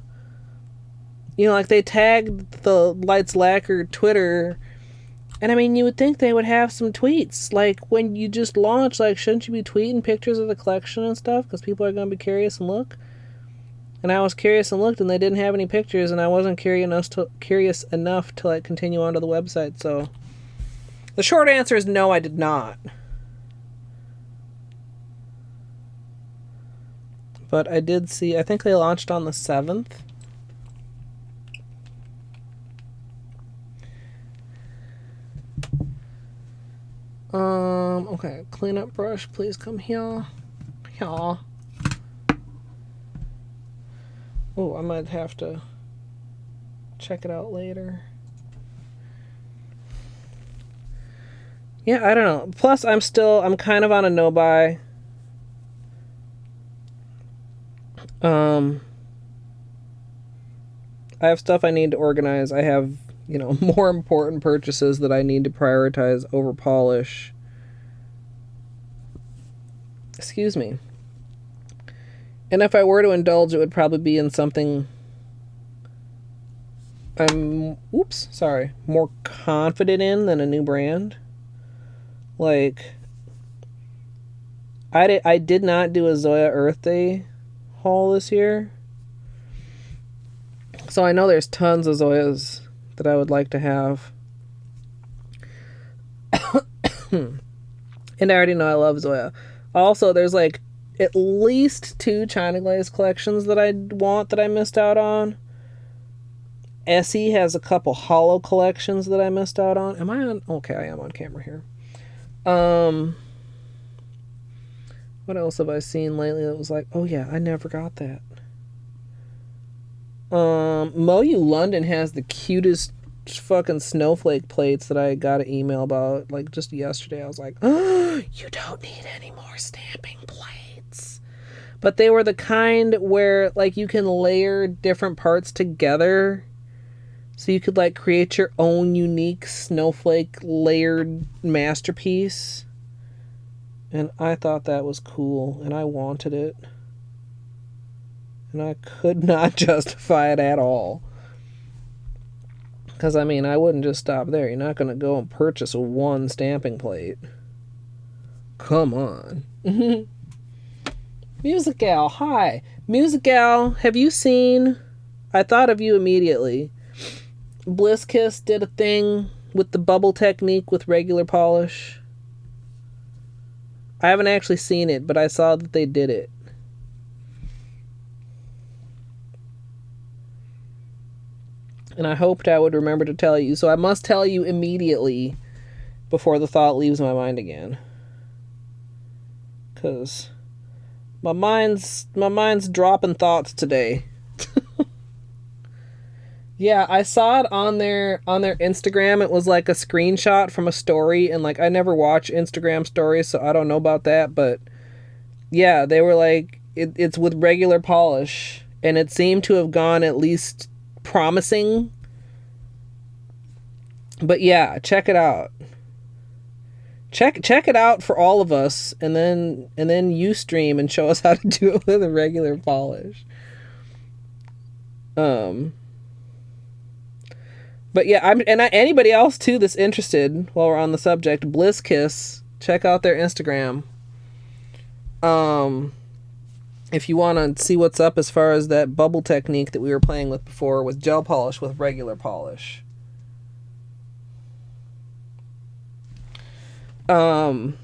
you know, like, they tagged the Lights Lacquer Twitter. And I mean, you would think they would have some tweets. Like, when you just launch, like, shouldn't you be tweeting pictures of the collection and stuff? Because people are going to be curious and look. And I was curious and looked, and they didn't have any pictures, and I wasn't curious enough to, like, continue onto the website. So the short answer is no, I did not. But I did see, I think they launched on the 7th. Okay, cleanup brush, please come here. Here. Oh, I might have to check it out later. Yeah, I don't know. Plus, I'm kind of on a no-buy. I have stuff I need to organize. I have, you know, more important purchases that I need to prioritize over polish. Excuse me. And if I were to indulge, it would probably be in something I'm, more confident in than a new brand. Like, I did not do a Zoya Earth Day haul this year. So I know there's tons of Zoyas that I would like to have. And I already know I love Zoya. Also, there's, like, at least 2 China Glaze collections that I want that I missed out on. Essie has a couple hollow collections that I missed out on. Am I on? Okay, I am on camera here. What else have I seen lately that was like, oh yeah, I never got that. Moyu London has the cutest fucking snowflake plates that I got an email about, like, just yesterday. I was like, oh, you don't need any more stamping plates. But they were the kind where, like, you can layer different parts together. So you could, like, create your own unique snowflake layered masterpiece. And I thought that was cool, and I wanted it. And I could not justify it at all. Because, I mean, I wouldn't just stop there. You're not going to go and purchase one stamping plate. Come on. Music Gal, hi. Music Gal, have you seen... I thought of you immediately. Bliss Kiss did a thing with the bubble technique with regular polish. I haven't actually seen it, but I saw that they did it. And I hoped I would remember to tell you, so I must tell you immediately before the thought leaves my mind again. 'Cause my mind's dropping thoughts today. Yeah, I saw it on their Instagram. It was like a screenshot from a story, and, like, I never watch Instagram stories, so I don't know about that, but yeah, they were like, it's with regular polish, and it seemed to have gone at least promising. But yeah, check it out. Check it out for all of us, and then you stream and show us how to do it with a regular polish. But yeah, anybody else too that's interested, while we're on the subject, Bliss Kiss, check out their Instagram. If you want to see what's up as far as that bubble technique that we were playing with before with gel polish with regular polish. I'm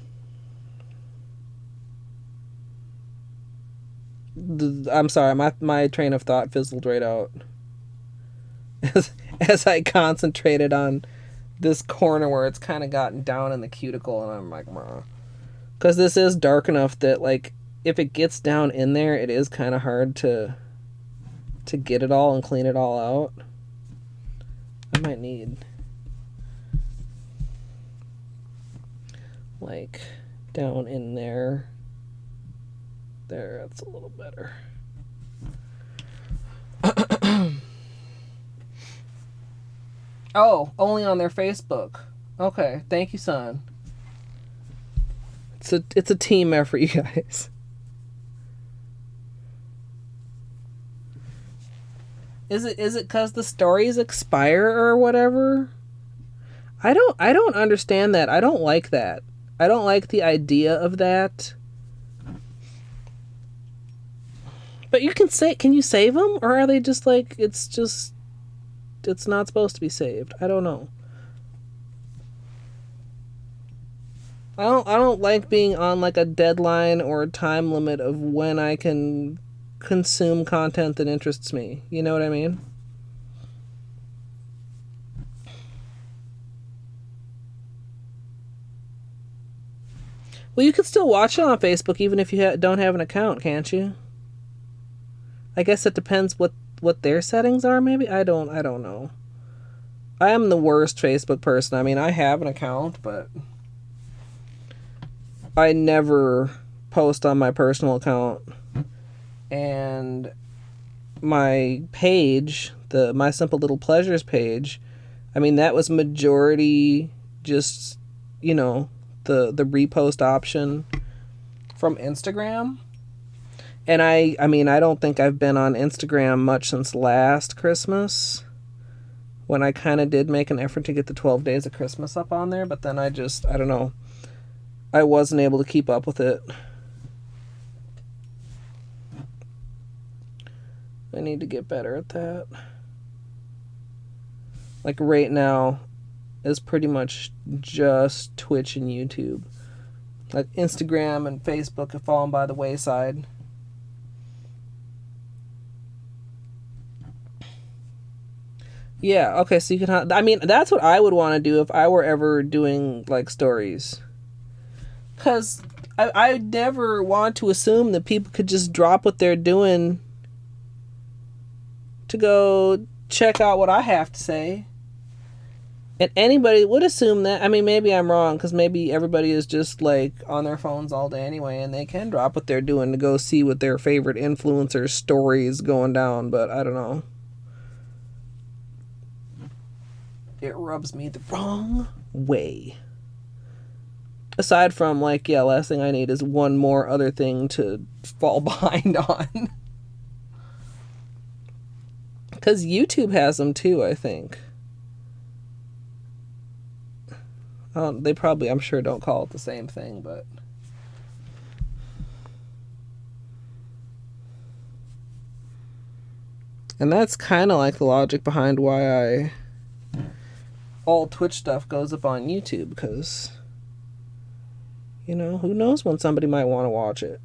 sorry, my train of thought fizzled right out. As I concentrated on this corner where it's kind of gotten down in the cuticle, and I'm like, because this is dark enough that, like, if it gets down in there, it is kind of hard to get it all and clean it all out. I might need, like, down in there. There, that's a little better. Oh, only on their Facebook. Okay, thank you, son. It's a team effort, you guys. Is it because the stories expire or whatever? I don't understand that. I don't like that. I don't like the idea of that. But can you save them, or are they just like it's not supposed to be saved? I don't know. I don't like being on like a deadline or a time limit of when I can consume content that interests me. You know what I mean? Well, you can still watch it on Facebook even if you don't have an account, can't you? I guess it depends what their settings are. Maybe I don't know. I am the worst Facebook person. I mean, I have an account, but I never post on my personal account. And my page, my Simple Little Pleasures page, I mean, that was majority just, the repost option from Instagram. And I mean, I don't think I've been on Instagram much since last Christmas, when I kind of did make an effort to get the 12 days of Christmas up on there, but then I don't know. I wasn't able to keep up with it. I need to get better at that. Like right now is pretty much just Twitch and YouTube. Like Instagram and Facebook have fallen by the wayside. Yeah, okay, so you can I mean, that's what I would want to do if I were ever doing like stories. Because I never want to assume that people could just drop what they're doing to go check out what I have to say. And anybody would assume that. I mean, maybe I'm wrong, because maybe everybody is just like on their phones all day anyway, and they can drop what they're doing to go see what their favorite influencer story is going down, but I don't know. It rubs me the wrong way. Aside from, like, yeah, last thing I need is one more other thing to fall behind on. Because YouTube has them too, I think. They probably, I'm sure, don't call it the same thing, but... And that's kind of like the logic behind why all Twitch stuff goes up on YouTube, because... who knows when somebody might want to watch it.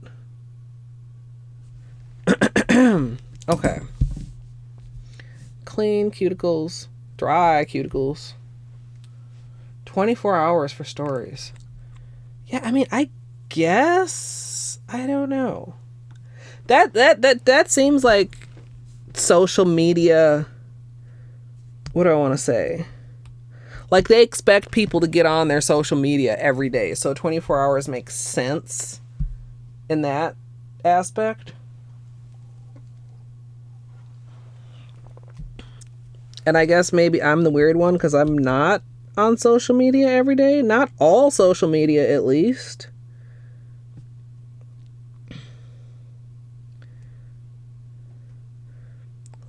Okay. Clean cuticles. Dry cuticles. 24 hours for stories. Yeah, I mean, I guess... I don't know. That seems like social media... What do I want to say? Like, they expect people to get on their social media every day. So 24 hours makes sense in that aspect. And I guess maybe I'm the weird one because I'm not on social media every day. Not all social media, at least.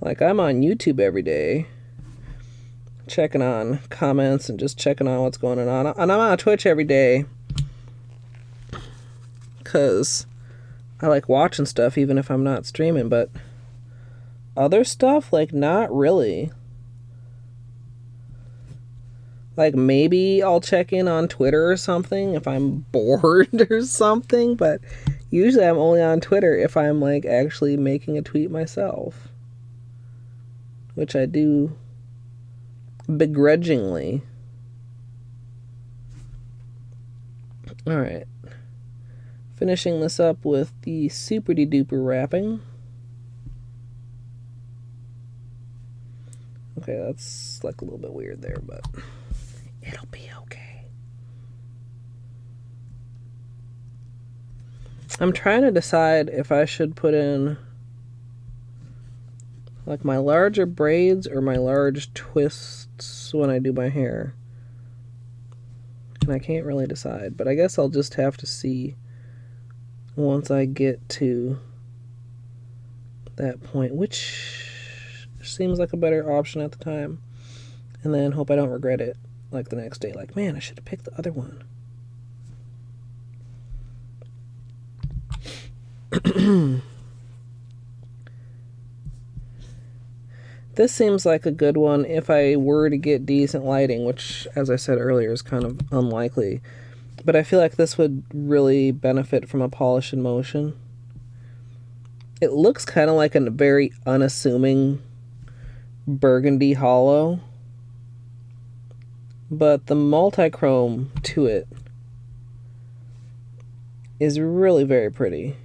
Like, I'm on YouTube every day, checking on comments and just checking on what's going on. And I'm on Twitch every day because I like watching stuff even if I'm not streaming, but other stuff, like, not really. Like, maybe I'll check in on Twitter or something if I'm bored or something, but usually I'm only on Twitter if I'm, like, actually making a tweet myself, which I do begrudgingly. Alright. Finishing this up with the super-de-duper wrapping. Okay, that's like a little bit weird there, but it'll be okay. I'm trying to decide if I should put in like my larger braids or my large twists when I do my hair. And and I can't really decide, but I guess I'll just have to see once I get to that point, which seems like a better option at the time, and then hope I don't regret it like the next day, like, man, I should have picked the other one. This seems like a good one if I were to get decent lighting, which, as I said earlier, is kind of unlikely. But I feel like this would really benefit from a polish in motion. It looks kind of like a very unassuming burgundy hollow, but the multi-chrome to it is really very pretty.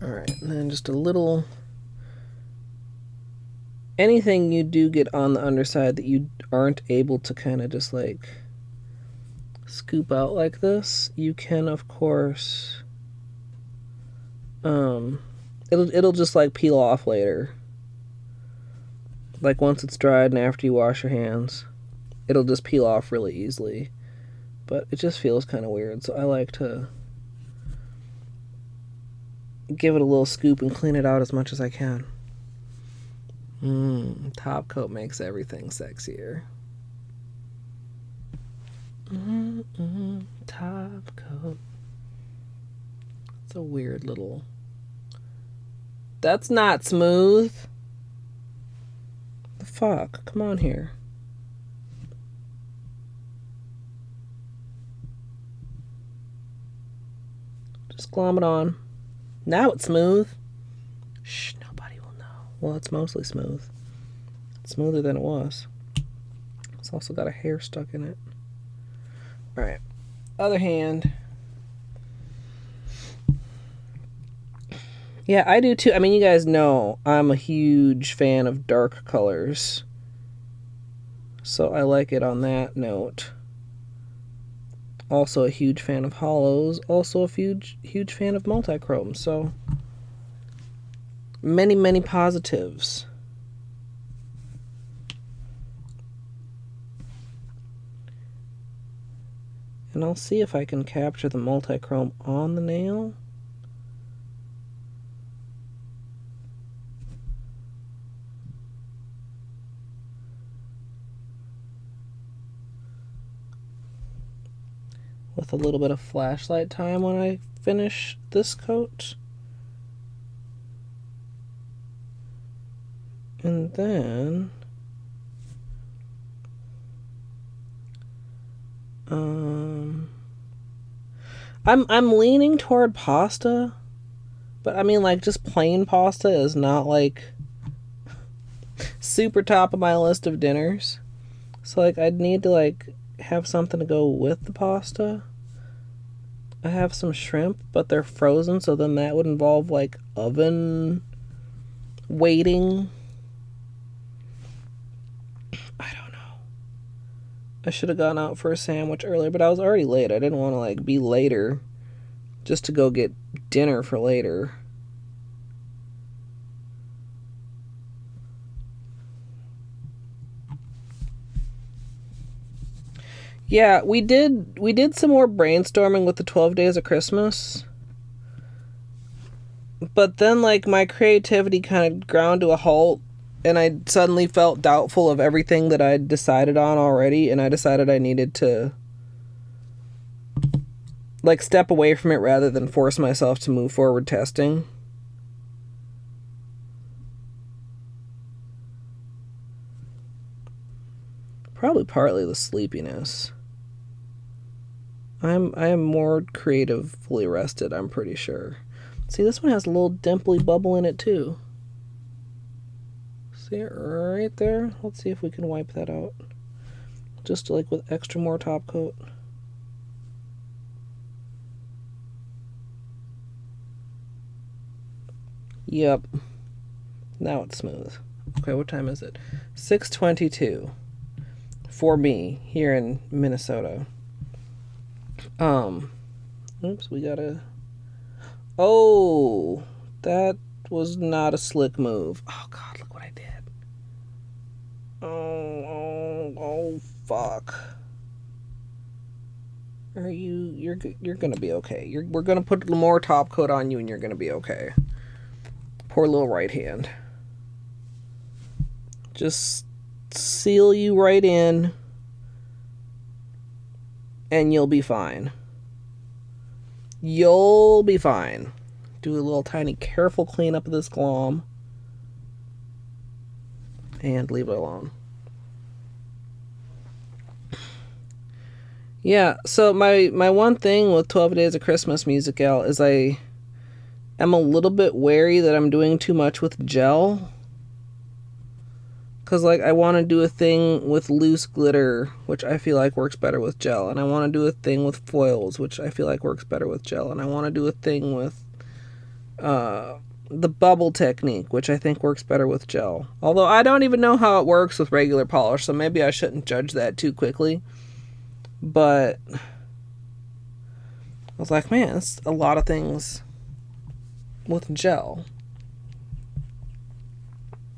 Alright, and then just a little... Anything you do get on the underside that you aren't able to kind of just like scoop out like this, you can, of course... It'll just like peel off later. Like once it's dried and after you wash your hands. It'll just peel off really easily. But it just feels kind of weird, so I like to give it a little scoop and clean it out as much as I can. Top coat makes everything sexier. Top coat. It's a weird little... That's not smooth. The fuck? Come on here. Just glom it on. Now it's smooth. Shh, nobody will know. Well, it's mostly smooth. It's smoother than it was. It's also got a hair stuck in it. Alright. Other hand. Yeah, I do too. I mean, you guys know I'm a huge fan of dark colors. So I like it on that note. Also a huge fan of hollows. Also a huge fan of multi-chrome. So many, many positives. And I'll see if I can capture the multi-chrome on the nail. With a little bit of flashlight time when I finish this coat. And then I'm leaning toward pasta, but I mean, like, just plain pasta is not like super top of my list of dinners. So like I'd need to like have something to go with the pasta. I have some shrimp, but they're frozen, so then that would involve like oven waiting. I don't know. I should have gone out for a sandwich earlier, but I was already late. I didn't want to like be later just to go get dinner for later. Yeah, we did some more brainstorming with the 12 Days of Christmas. But then, like, my creativity kind of ground to a halt, and I suddenly felt doubtful of everything that I'd decided on already, and I decided I needed to, like, step away from it rather than force myself to move forward testing. Probably partly the sleepiness. I am more creatively rested, I'm pretty sure. See, this one has a little dimply bubble in it too. See it right there? Let's see if we can wipe that out. Just like with extra more top coat. Yep. Now it's smooth. Okay, what time is it? 6:22 for me here in Minnesota. Oops, we gotta... Oh, that was not a slick move. Oh God, look what I did. Oh, fuck. You're gonna be okay. We're gonna put more top coat on you and you're gonna be okay. Poor little right hand. Just seal you right in and you'll be fine. You'll be fine. Do a little tiny careful cleanup of this glom and leave it alone. Yeah, so my one thing with 12 Days of Christmas CbL is I am a little bit wary that I'm doing too much with gel. Because, like, I want to do a thing with loose glitter, which I feel like works better with gel. And I want to do a thing with foils, which I feel like works better with gel. And I want to do a thing with the bubble technique, which I think works better with gel. Although I don't even know how it works with regular polish, so maybe I shouldn't judge that too quickly. But I was like, man, it's a lot of things with gel.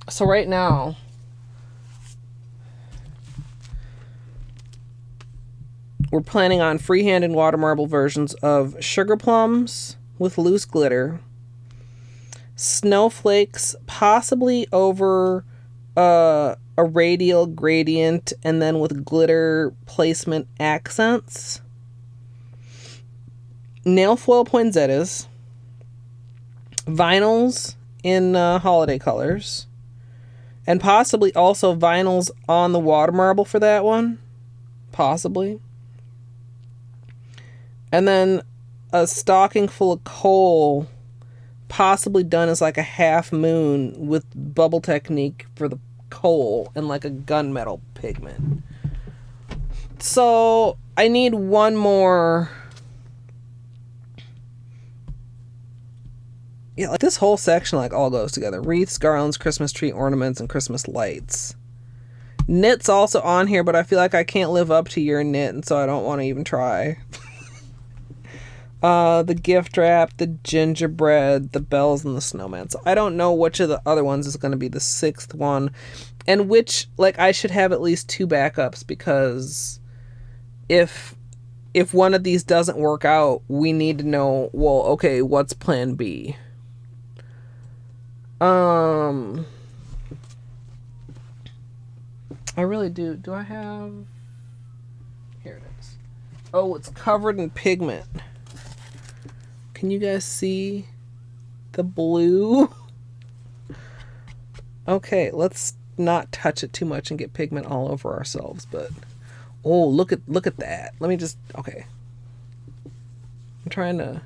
So right now, we're planning on freehand and water marble versions of Sugar Plums with loose glitter, Snowflakes possibly over a radial gradient and then with glitter placement accents, nail foil poinsettias, vinyls in holiday colors, and possibly also vinyls on the water marble for that one, possibly. And then a stocking full of coal, possibly done as like a half moon with bubble technique for the coal and like a gunmetal pigment. So I need one more. Yeah, like this whole section like all goes together. Wreaths, garlands, Christmas tree ornaments, and Christmas lights. Knit's also on here, but I feel like I can't live up to your knit, and so I don't want to even try. The gift wrap, the gingerbread, the bells, and the snowman. So I don't know which of the other ones is going to be the sixth one, and which, like, I should have at least two backups, because if one of these doesn't work out, we need to know, well, okay, what's plan B? I really do. Do I have... Here it is. Oh, it's covered in pigment. Can you guys see the blue? Okay, let's not touch it too much and get pigment all over ourselves, but oh, look at that. Let me just, okay. I'm trying to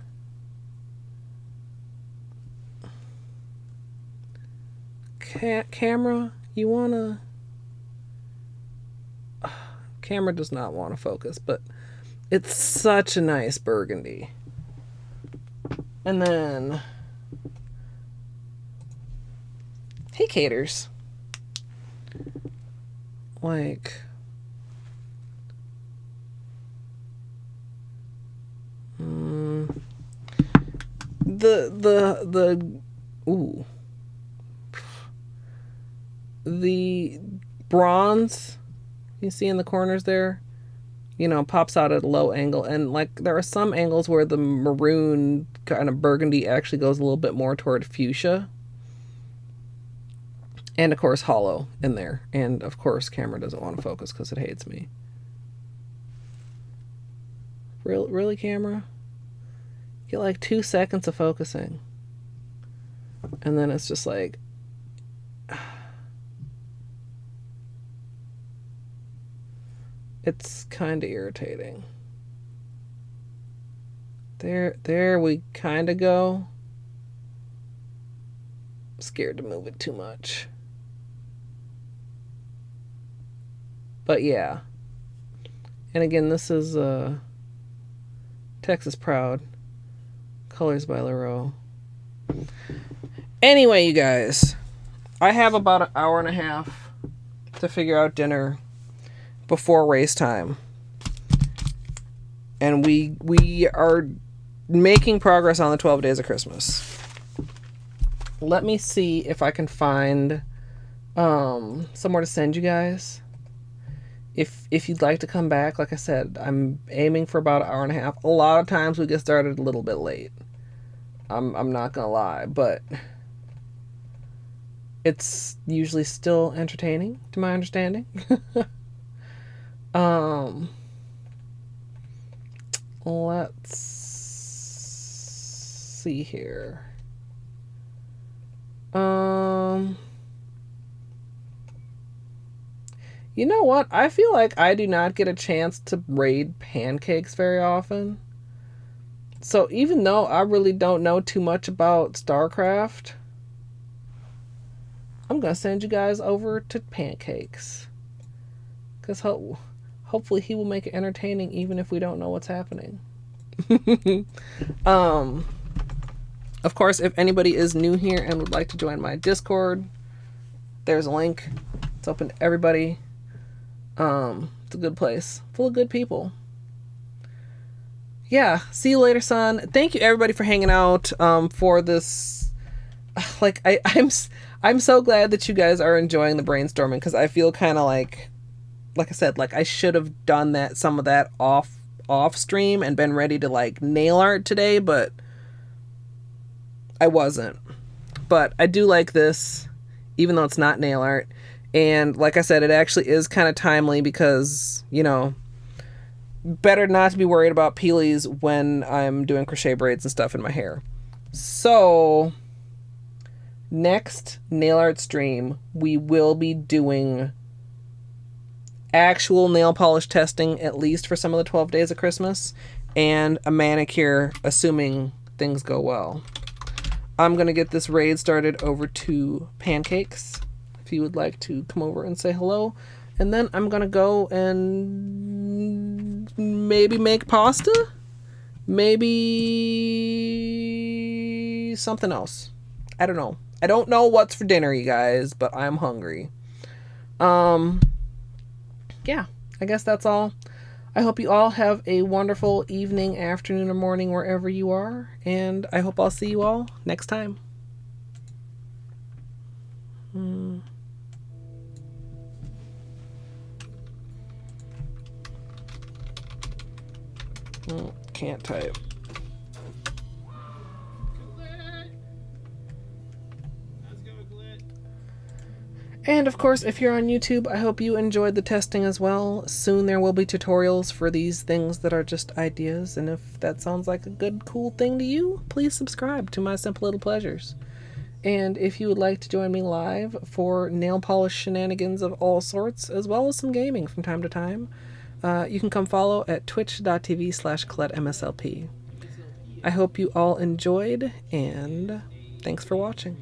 camera, you wanna... Camera does not want to focus, but it's such a nice burgundy. And then, hey, Caters. Like, the bronze you see in the corners there, you know, pops out at a low angle, and like there are some angles where the maroon kind of burgundy actually goes a little bit more toward fuchsia, and of course hollow in there, and of course camera doesn't want to focus because it hates me. Really, camera? Get like 2 seconds of focusing, and then it's just like it's kind of irritating. There we kind of go. I'm scared to move it too much. But yeah. And again, this is Texas Proud. Colors by Llarowe. Anyway, you guys, I have about an hour and a half to figure out dinner before race time, and we are making progress on the 12 days of Christmas. Let me see if I can find somewhere to send you guys. If you'd like to come back, like I said, I'm aiming for about an hour and a half. A lot of times we get started a little bit late. I'm not gonna lie, but it's usually still entertaining, to my understanding. Let's see here. You know what? I feel like I do not get a chance to raid pancakes very often. So even though I really don't know too much about StarCraft, I'm going to send you guys over to pancakes. Because hopefully he will make it entertaining even if we don't know what's happening. Of course, if anybody is new here and would like to join my Discord, there's a link. It's open to everybody. It's a good place full of good people. Yeah, see you later, son. Thank you everybody for hanging out for this. Like I'm so glad that you guys are enjoying the brainstorming, because I feel kind of like I said, like I should have done some of that off stream and been ready to like nail art today, but I wasn't. But I do like this, even though it's not nail art. And like I said, it actually is kind of timely because, you know, better not to be worried about peelies when I'm doing crochet braids and stuff in my hair. So next nail art stream, we will be doing actual nail polish testing, at least for some of the 12 days of Christmas, and a manicure, assuming things go well. I'm going to get this raid started over to pancakes. If you would like to come over and say hello. And then I'm going to go and maybe make pasta? Maybe something else. I don't know. I don't know what's for dinner, you guys, but I'm hungry. Yeah, I guess that's all. I hope you all have a wonderful evening, afternoon, or morning wherever you are. And I hope I'll see you all next time. Can't type. And of course, if you're on YouTube, I hope you enjoyed the testing as well. Soon there will be tutorials for these things that are just ideas, and if that sounds like a good, cool thing to you, please subscribe to my Simple Little Pleasures. And if you would like to join me live for nail polish shenanigans of all sorts, as well as some gaming from time to time, you can come follow at twitch.tv/ColetteMSLP. I hope you all enjoyed, and thanks for watching.